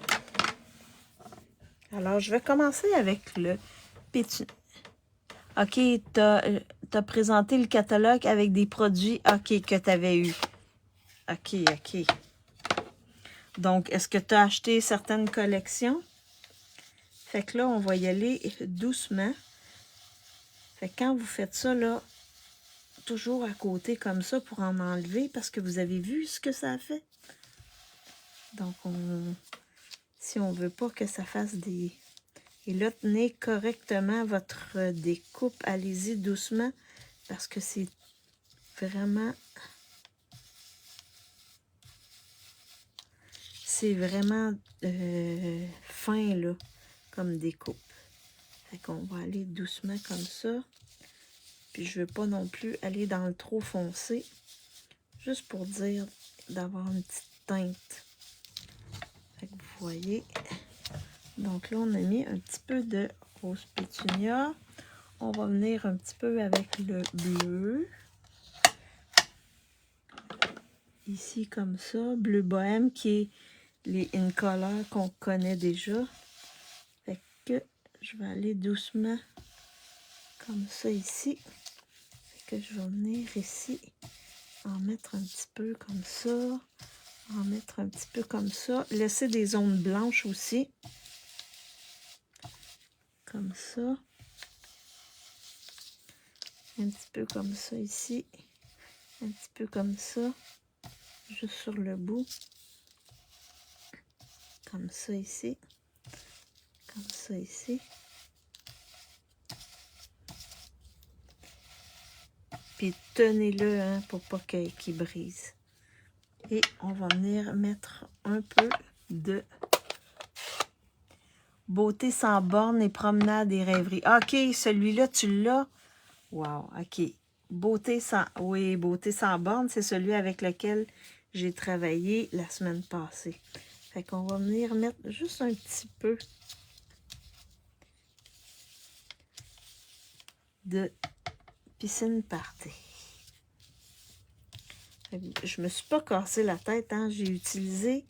Alors, je vais commencer avec le pétunia. OK, tu as présenté le catalogue avec des produits OK que tu avais eu. OK, OK. Donc, est-ce que tu as acheté certaines collections? Fait que là, on va y aller doucement. Fait que quand vous faites ça, là, toujours à côté comme ça pour en enlever parce que vous avez vu ce que ça a fait. Donc, si on veut pas que ça fasse des... Et là, tenez correctement votre découpe. Allez-y doucement parce que c'est vraiment... C'est vraiment fin, là, comme découpe. Fait qu'on va aller doucement comme ça. Puis je veux pas non plus aller dans le trop foncé. Juste pour dire d'avoir une petite teinte. Fait que vous voyez. Donc là, on a mis un petit peu de rose pétunia. On va venir un petit peu avec le bleu. Ici, comme ça. Bleu bohème qui est les in color qu'on connaît déjà. Fait que je vais aller doucement comme ça ici. Fait que je vais venir ici en mettre un petit peu comme ça. En mettre un petit peu comme ça. Laisser des zones blanches aussi. Comme ça. Un petit peu comme ça ici. Un petit peu comme ça. Juste sur le bout. Comme ça ici. Comme ça ici. Puis tenez-le hein, pour pas qu'il brise. Et on va venir mettre un peu de Beauté sans borne et promenade et rêverie. OK, celui-là, tu l'as. Wow, OK. Beauté sans... Oui, Beauté sans borne, c'est celui avec lequel j'ai travaillé la semaine passée. Fait qu'on va venir mettre juste un petit peu de piscine party. Je me suis pas cassé la tête, hein. J'ai utilisé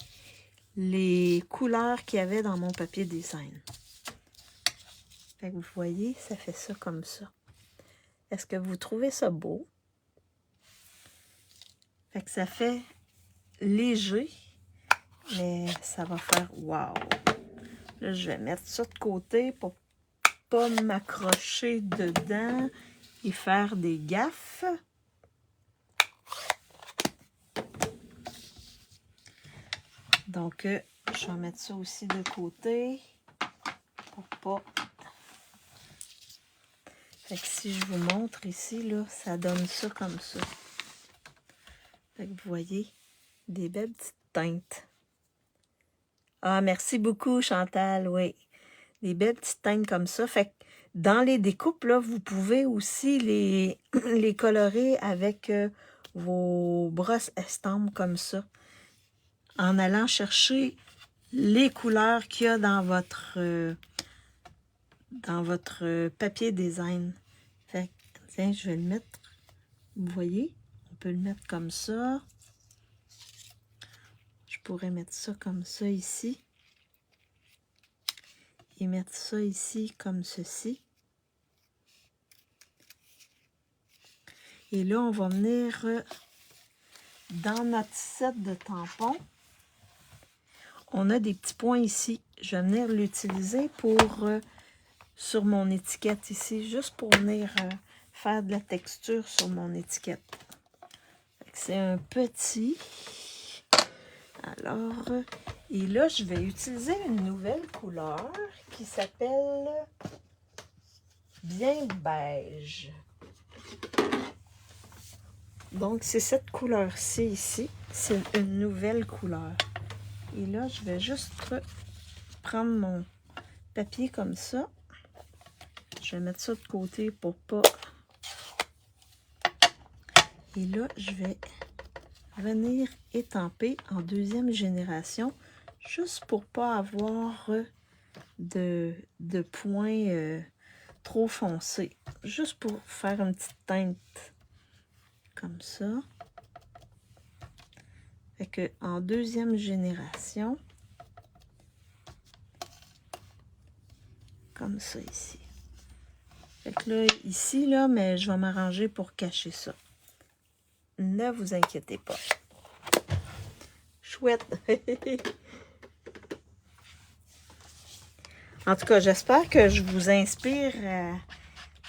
les couleurs qu'il y avait dans mon papier design. Fait que vous voyez, ça fait ça comme ça. Est-ce que vous trouvez ça beau? Fait que ça fait léger, mais ça va faire wow. Là, je vais mettre ça de côté pour pas m'accrocher dedans et faire des gaffes. Donc, je vais mettre ça aussi de côté pour pas... Fait que si je vous montre ici, là, ça donne ça comme ça. Fait que vous voyez, Des belles petites teintes. Ah, merci beaucoup, Chantal, oui. Des belles petites teintes comme ça. Fait que dans les découpes, là, vous pouvez aussi les, les colorer avec vos brosses estampes comme ça. En allant chercher les couleurs qu'il y a dans votre papier design. Fait que, tiens, je vais le mettre, vous voyez, on peut le mettre comme ça. Je pourrais mettre ça comme ça ici. Et mettre ça ici comme ceci. Et là, on va venir dans notre set de tampons. On a des petits points ici. Je vais venir l'utiliser pour sur mon étiquette ici, juste pour venir faire de la texture sur mon étiquette. C'est un petit. Alors, et là, je vais utiliser une nouvelle couleur qui s'appelle Bien Beige. Donc, c'est cette couleur-ci ici. C'est une nouvelle couleur. Et là, je vais juste prendre mon papier comme ça. Je vais mettre ça de côté pour pas... Et là, je vais venir étamper en deuxième génération, juste pour pas avoir de points trop foncés. Juste pour faire une petite teinte comme ça. Fait que en deuxième génération, comme ça ici. Fait que là, ici, là, mais je vais m'arranger pour cacher ça. Ne vous inquiétez pas. Chouette! En tout cas, j'espère que je vous inspire.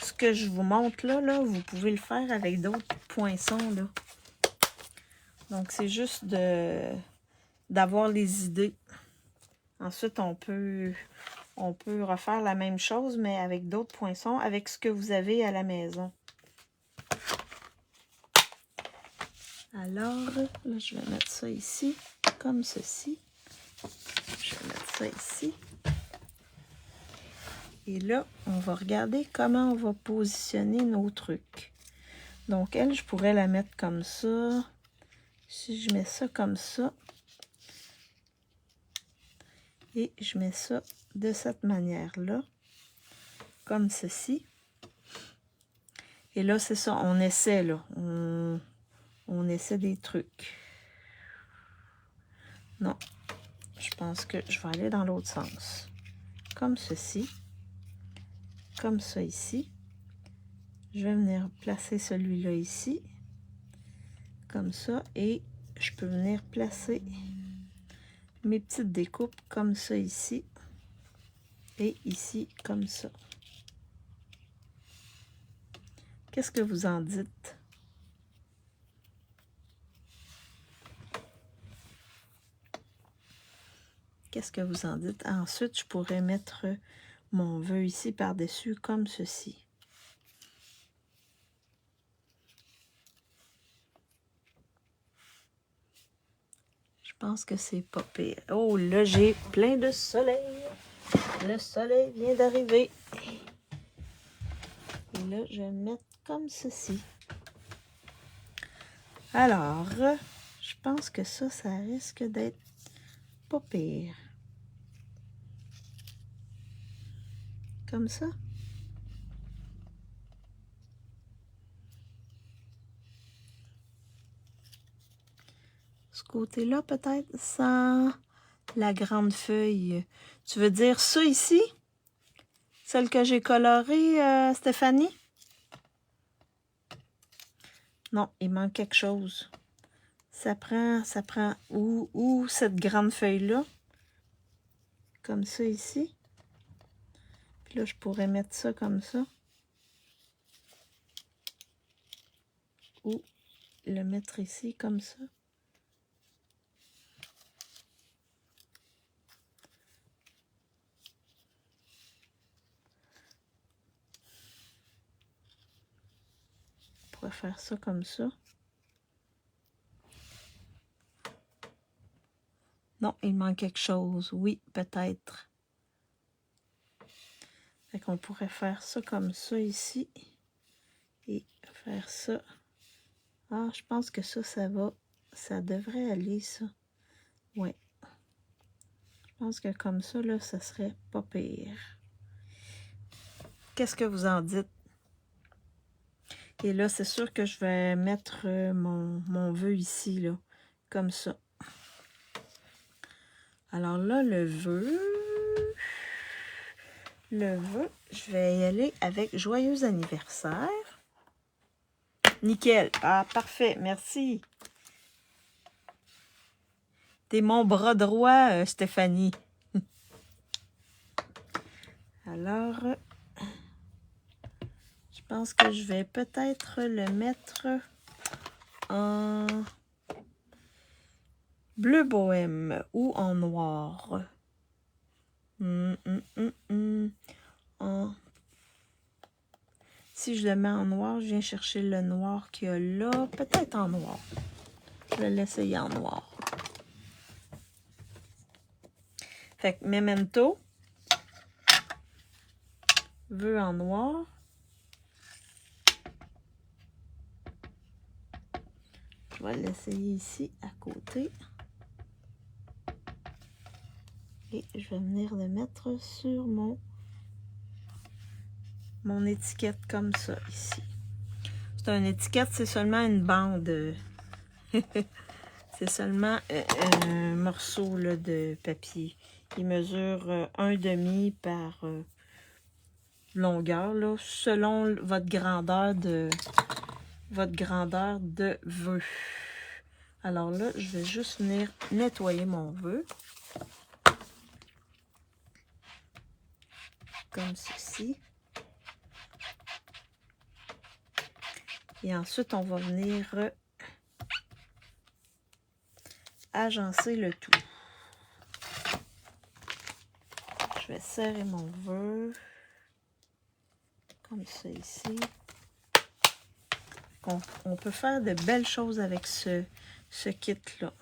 Ce que je vous montre là, vous pouvez le faire avec d'autres poinçons, là. Donc, c'est juste d'avoir les idées. Ensuite, on peut refaire la même chose, mais avec d'autres poinçons, avec ce que vous avez à la maison. Alors, là, je vais mettre ça ici, comme ceci. Je vais mettre ça ici. Et là, on va regarder comment on va positionner nos trucs. Donc, elle, je pourrais la mettre comme ça. Si je mets ça comme ça, et je mets ça de cette manière-là, comme ceci. Et là, c'est ça, on essaie, là. On essaie des trucs. Non, je pense que je vais aller dans l'autre sens. Comme ceci. Comme ça ici. Je vais venir placer celui-là ici. Comme ça. Et je peux venir placer mes petites découpes comme ça ici. Et ici, comme ça. Qu'est-ce que vous en dites? Qu'est-ce que vous en dites? Ensuite, je pourrais mettre mon vœu ici par-dessus comme ceci. Je pense que c'est pas pire. Oh, là, j'ai plein de soleil. Le soleil vient d'arriver. Et là, je vais mettre comme ceci. Alors, je pense que ça risque d'être pas pire. Comme ça. Ce côté-là, peut-être, sans la grande feuille. Tu veux dire ça ici? Celle que j'ai colorée, Stéphanie? Non, il manque quelque chose. Ça prend où cette grande feuille-là? Comme ça ici. Puis là, je pourrais mettre ça comme ça. Ou le mettre ici, comme ça. On pourrait faire ça comme ça. Non, il manque quelque chose. Oui, peut-être. Fait qu'on pourrait faire ça comme ça ici. Et faire ça. Ah, je pense que ça va. Ça devrait aller, ça. Oui. Je pense que comme ça, là, ça serait pas pire. Qu'est-ce que vous en dites? Et là, c'est sûr que je vais mettre mon vœu ici, là. Comme ça. Alors là, le vœu, je vais y aller avec joyeux anniversaire. Nickel. Ah, parfait. Merci. T'es mon bras droit, Stéphanie. Alors, je pense que je vais peut-être le mettre en bleu bohème ou en noir. Si je le mets en noir, je viens chercher le noir qu'il y a là. Peut-être en noir. Je vais l'essayer en noir. Fait que Memento, vœu en noir. Je vais l'essayer ici à côté. Et je vais venir le mettre sur mon étiquette comme ça ici. C'est une étiquette, c'est seulement une bande. C'est seulement un morceau là, de papier. Il mesure 1,5 par longueur, là, selon votre grandeur de vœu. Alors là, je vais juste venir nettoyer mon vœu. Comme ceci. Et ensuite, on va venir agencer le tout. Je vais serrer mon vœu. Comme ça ici. On peut faire de belles choses avec ce kit-là.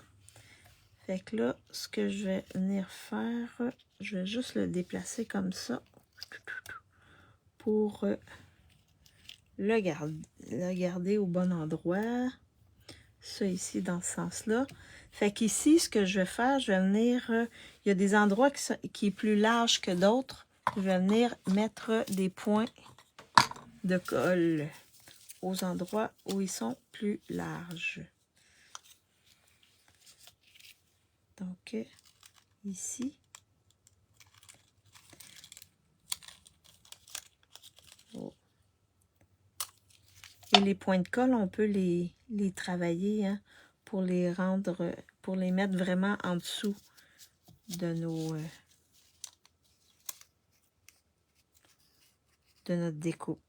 Fait que là, ce que je vais venir faire, je vais juste le déplacer comme ça. Pour le garder au bon endroit. Ça ici, dans ce sens-là. Fait qu'ici, ce que je vais faire, je vais venir... il y a des endroits qui est plus large que d'autres. Je vais venir mettre des points de colle aux endroits où ils sont plus larges. Donc, ici. Oh. Et les points de colle, on peut les travailler hein, pour les rendre, pour les mettre vraiment en dessous de notre découpe.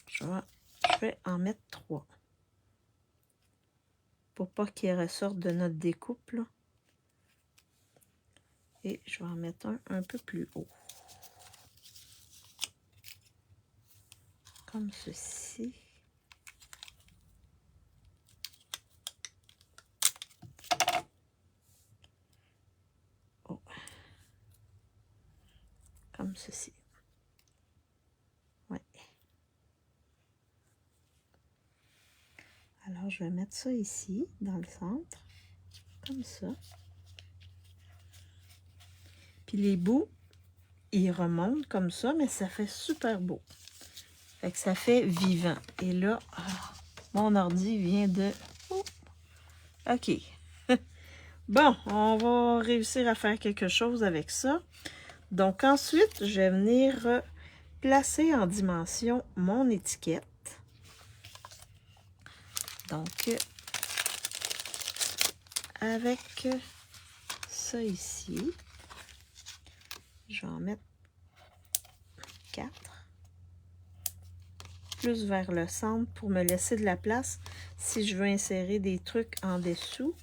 Je vais en mettre 3. Pour pas qu'ils ressortent de notre découpe. Là. Et je vais en mettre un peu plus haut. Comme ceci. Oh. Comme ceci. Ouais. Alors, je vais mettre ça ici, dans le centre. Comme ça. Puis les bouts, ils remontent comme ça, mais ça fait super beau. Fait que ça fait vivant. Et là, mon ordi vient de... Oh. OK. Bon, on va réussir à faire quelque chose avec ça. Donc ensuite, je vais venir placer en dimension mon étiquette. Donc, avec ça ici, je vais en mettre 4. Plus vers le centre pour me laisser de la place si je veux insérer des trucs en dessous.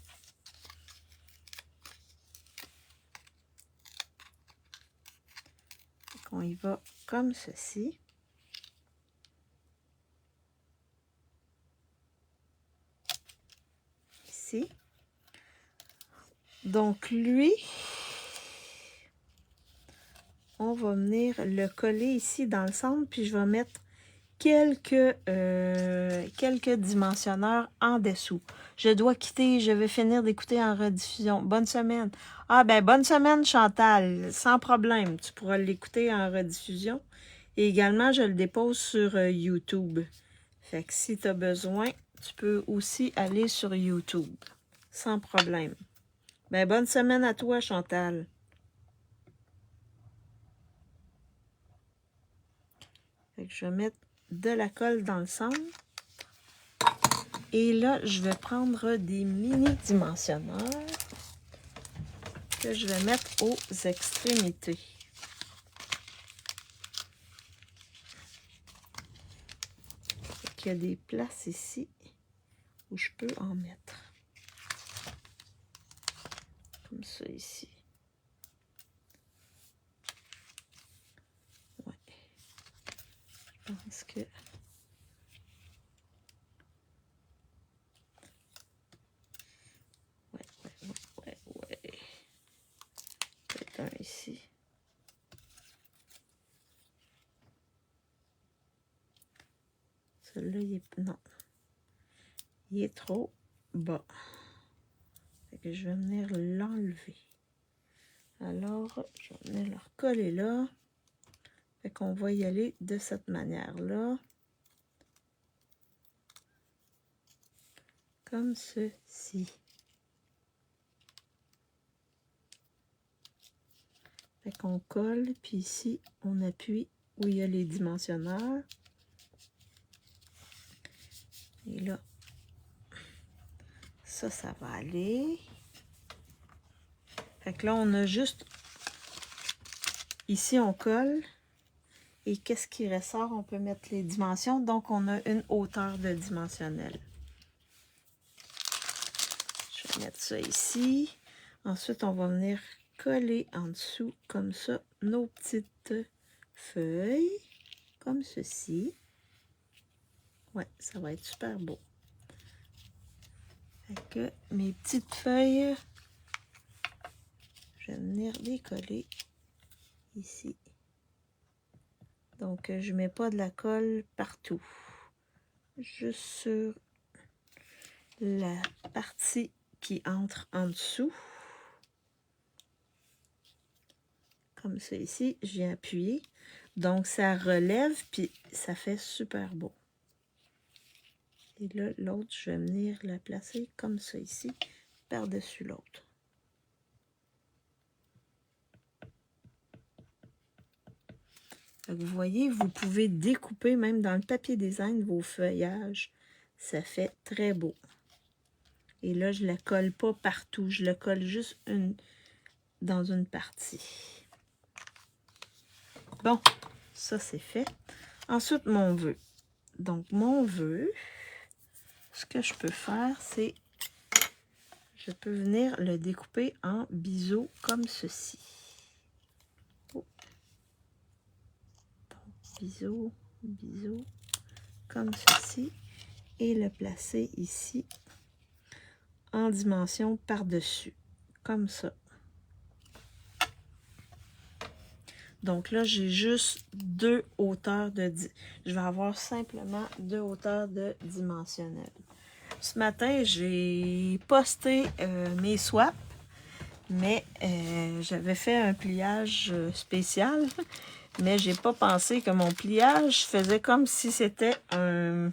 On y va comme ceci. ici. Donc, lui, on va venir le coller ici dans le centre, puis je vais mettre quelques dimensionneurs en dessous. Je dois quitter, je vais finir d'écouter en rediffusion. Bonne semaine. Ah ben, bonne semaine Chantal, sans problème. Tu pourras l'écouter en rediffusion. Et également, je le dépose sur YouTube. Fait que si tu as besoin, tu peux aussi aller sur YouTube. Sans problème. Ben, bonne semaine à toi, Chantal. Fait que je vais mettre de la colle dans le centre. Et là, je vais prendre des mini dimensionneurs que je vais mettre aux extrémités. Il y a des places ici où je peux en mettre. Comme ça ici. Ouais. Je pense que... Ouais. Peut-être un ici. Celui-là, il est... Non. Il est trop bas. Fait que je vais venir l'enlever. Alors, je vais venir le recoller là. Fait qu'on va y aller de cette manière-là. Comme ceci. Fait qu'on colle, puis ici, on appuie où il y a les dimensionneurs. Et là, ça va aller. Fait que là, on a juste... Ici, on colle. Et qu'est-ce qui ressort? On peut mettre les dimensions. Donc, on a une hauteur de dimensionnel. Je vais mettre ça ici. Ensuite, on va venir coller en dessous, comme ça, nos petites feuilles. Comme ceci. Ouais, ça va être super beau. Fait que mes petites feuilles, je vais venir les coller ici. Donc, je ne mets pas de la colle partout. Juste sur la partie qui entre en dessous. Comme ça ici, je viens appuyer. Donc, ça relève, puis ça fait super beau. Et là, l'autre, je vais venir la placer comme ça ici, par-dessus l'autre. Vous voyez, vous pouvez découper même dans le papier design vos feuillages. Ça fait très beau. Et là, je ne la colle pas partout. Je la colle juste dans une partie. Bon, ça c'est fait. Ensuite, mon vœu. Donc, mon vœu, ce que je peux faire, c'est je peux venir le découper en biseaux comme ceci. Oh. Donc, biseau, comme ceci. Et le placer ici en dimension par-dessus, comme ça. Donc là, j'ai juste deux hauteurs de... Je vais avoir simplement deux hauteurs de dimensionnel. Ce matin, j'ai posté mes swaps, mais j'avais fait un pliage spécial, mais j'ai pas pensé que mon pliage faisait comme si c'était un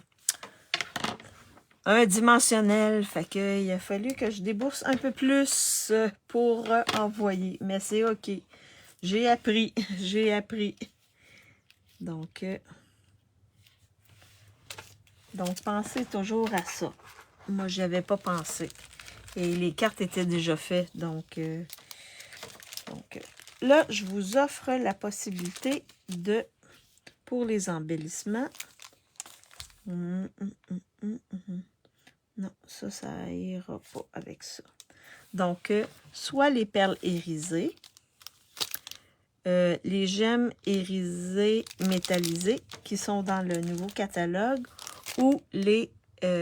dimensionnel. Fait que il a fallu que je débourse un peu plus pour envoyer, mais c'est OK. J'ai appris, j'ai appris. Donc, pensez toujours à ça. Moi, j'y avais pas pensé. Et les cartes étaient déjà faites. Donc, là, je vous offre la possibilité de, pour les embellissements. Non, ça ira pas avec ça. Donc, soit les perles irisées, les gemmes irisées métallisées qui sont dans le nouveau catalogue ou les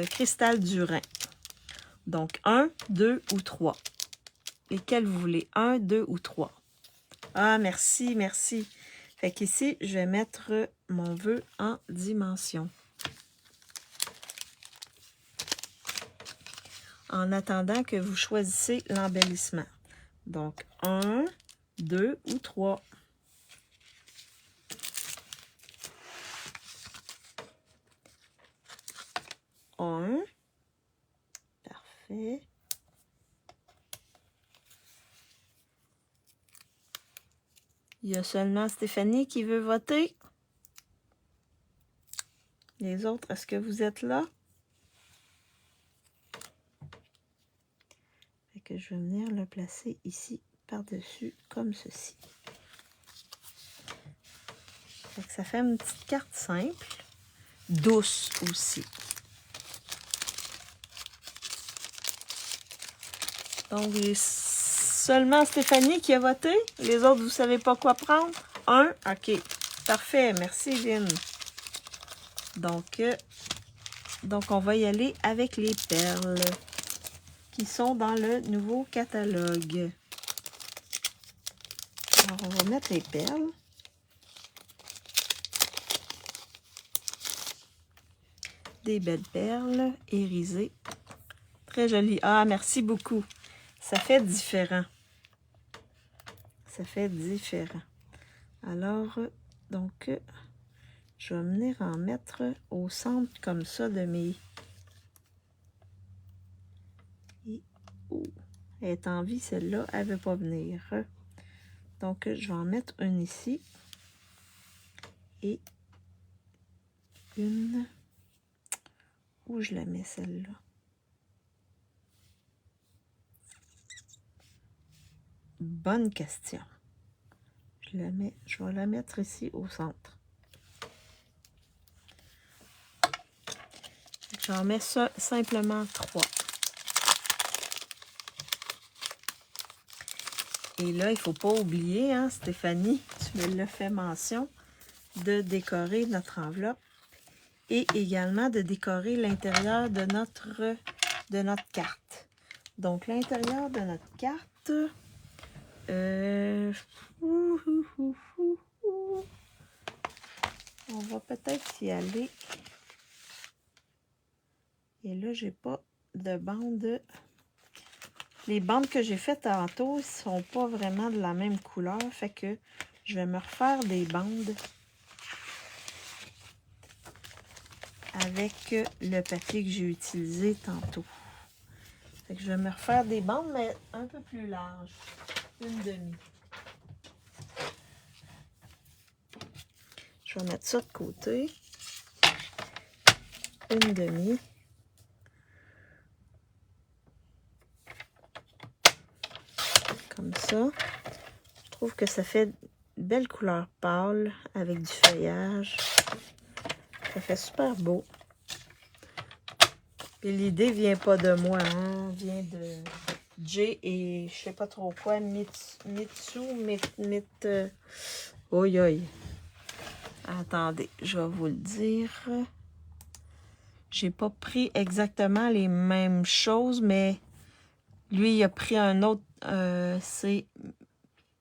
cristals du Rhin. Donc, 1, 2 ou 3. Lesquels vous voulez? 1, 2 ou 3. Ah, merci, merci. Fait qu'ici, je vais mettre mon vœu en dimension. En attendant que vous choisissez l'embellissement. Donc, 1, 2 ou 3. Parfait. Il y a seulement Stéphanie qui veut voter. Les autres, est-ce que vous êtes là? Fait que je vais venir le placer ici, par-dessus, comme ceci. Fait que ça fait une petite carte simple, douce aussi. Donc, seulement Stéphanie qui a voté. Les autres, vous ne savez pas quoi prendre? 1, OK. Parfait, merci Lynn. Donc, on va y aller avec les perles qui sont dans le nouveau catalogue. Alors, on va mettre les perles. Des belles perles irisées. Très jolies. Ah, merci beaucoup. Ça fait différent. Ça fait différent. Alors, donc, je vais venir en mettre au centre comme ça de mes... Oh, elle est en vie, celle-là, elle ne veut pas venir. Donc, je vais en mettre une ici. Et une... Où je la mets, celle-là? Bonne question. Je vais la mettre ici au centre. J'en mets ça simplement 3. Et là, il ne faut pas oublier, hein, Stéphanie, tu me l'as fait mention, de décorer notre enveloppe et également de décorer l'intérieur de notre carte. Donc, l'intérieur de notre carte, on va peut-être y aller. Et là, j'ai pas de bande. Les bandes que j'ai faites tantôt ne sont pas vraiment de la même couleur. Fait que je vais me refaire des bandes avec le papier que j'ai utilisé tantôt. Fait que je vais me refaire des bandes, mais un peu plus larges. Une demi. Je vais mettre ça de côté. Une demi. Comme ça. Je trouve que ça fait une belle couleur pâle avec du feuillage. Ça fait super beau. Et l'idée vient pas de moi, hein? Vient de Jay et je sais pas trop quoi, Oi, oi. Attendez, je vais vous le dire. J'ai pas pris exactement les mêmes choses, mais lui, il a pris un autre. C'est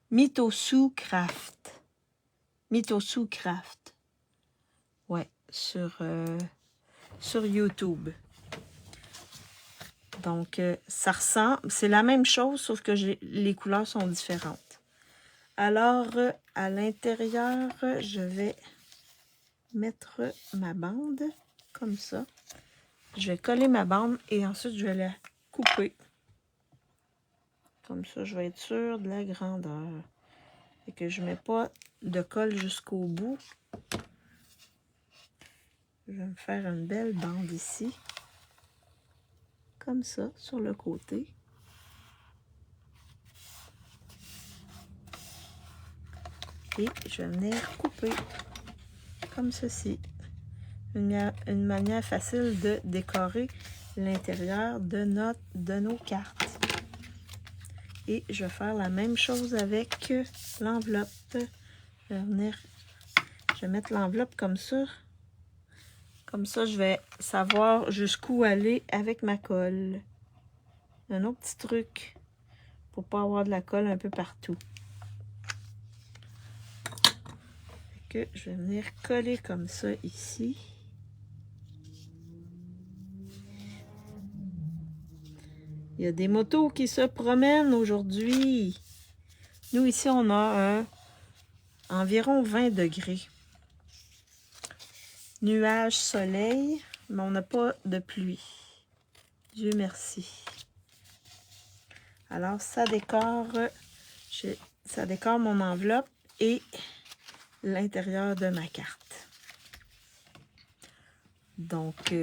Mitosu Craft. Mitosu Craft. Ouais, sur YouTube. Donc, ça ressemble, c'est la même chose, sauf que les couleurs sont différentes. Alors, à l'intérieur, je vais mettre ma bande, comme ça. Je vais coller ma bande et ensuite, je vais la couper. Comme ça, je vais être sûre de la grandeur. Et que je ne mets pas de colle jusqu'au bout. Je vais me faire une belle bande ici. Comme ça, sur le côté. Et je vais venir couper comme ceci. Une manière facile de décorer l'intérieur de nos cartes. Et je vais faire la même chose avec l'enveloppe. Je vais mettre l'enveloppe comme ça. Comme ça, je vais savoir jusqu'où aller avec ma colle. Un autre petit truc pour pas avoir de la colle un peu partout. Fait que je vais venir coller comme ça ici. Il y a des motos qui se promènent aujourd'hui. Nous, ici, on a environ 20 degrés. Nuages, soleil, mais on n'a pas de pluie. Dieu merci. Alors, ça décore mon enveloppe et l'intérieur de ma carte. Donc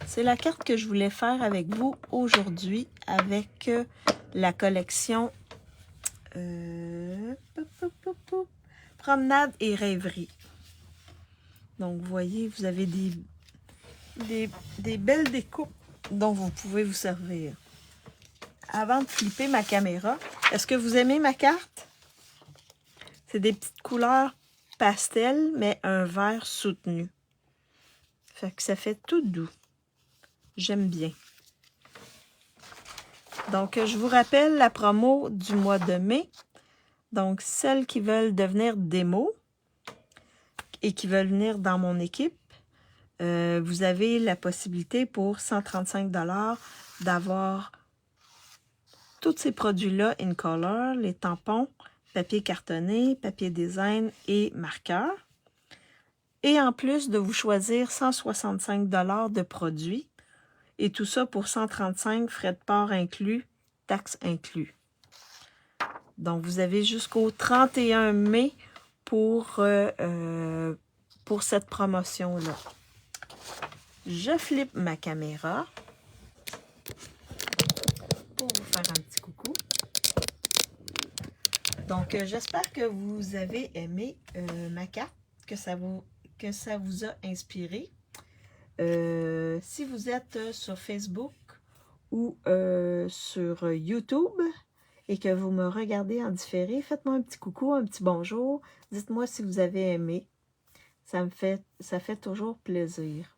c'est la carte que je voulais faire avec vous aujourd'hui avec la collection Promenade et rêverie. Donc, vous voyez, vous avez des belles découpes dont vous pouvez vous servir. Avant de flipper ma caméra, est-ce que vous aimez ma carte? C'est des petites couleurs pastel, mais un vert soutenu. Fait que ça fait tout doux. J'aime bien. Donc, je vous rappelle la promo du mois de mai. Donc, celles qui veulent devenir démo et qui veulent venir dans mon équipe, vous avez la possibilité pour 135 $ d'avoir tous ces produits-là in color, les tampons, papier cartonné, papier design et marqueur. Et en plus de vous choisir 165 $ de produits. Et tout ça pour 135 $, frais de port inclus, taxes inclus. Donc, vous avez jusqu'au 31 mai pour cette promotion-là. Je flippe ma caméra pour vous faire un petit coucou. Donc, j'espère que vous avez aimé ma carte, que ça vous a inspiré. Si vous êtes sur Facebook ou sur YouTube et que vous me regardez en différé, faites-moi un petit coucou, un petit bonjour. Dites-moi si vous avez aimé. Ça fait toujours plaisir.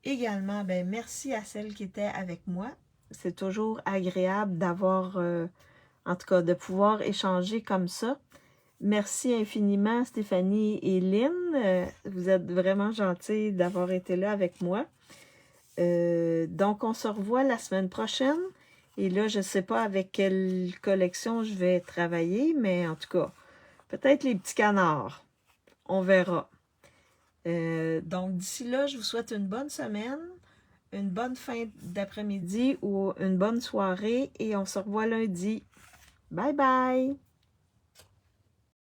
Également, ben, merci à celles qui étaient avec moi. C'est toujours agréable d'avoir, en tout cas, de pouvoir échanger comme ça. Merci infiniment Stéphanie et Lynn. Vous êtes vraiment gentils d'avoir été là avec moi. Donc, on se revoit la semaine prochaine. Et là, je ne sais pas avec quelle collection je vais travailler, mais en tout cas, peut-être les petits canards. On verra. Donc, d'ici là, je vous souhaite une bonne semaine, une bonne fin d'après-midi ou une bonne soirée et on se revoit lundi. Bye bye!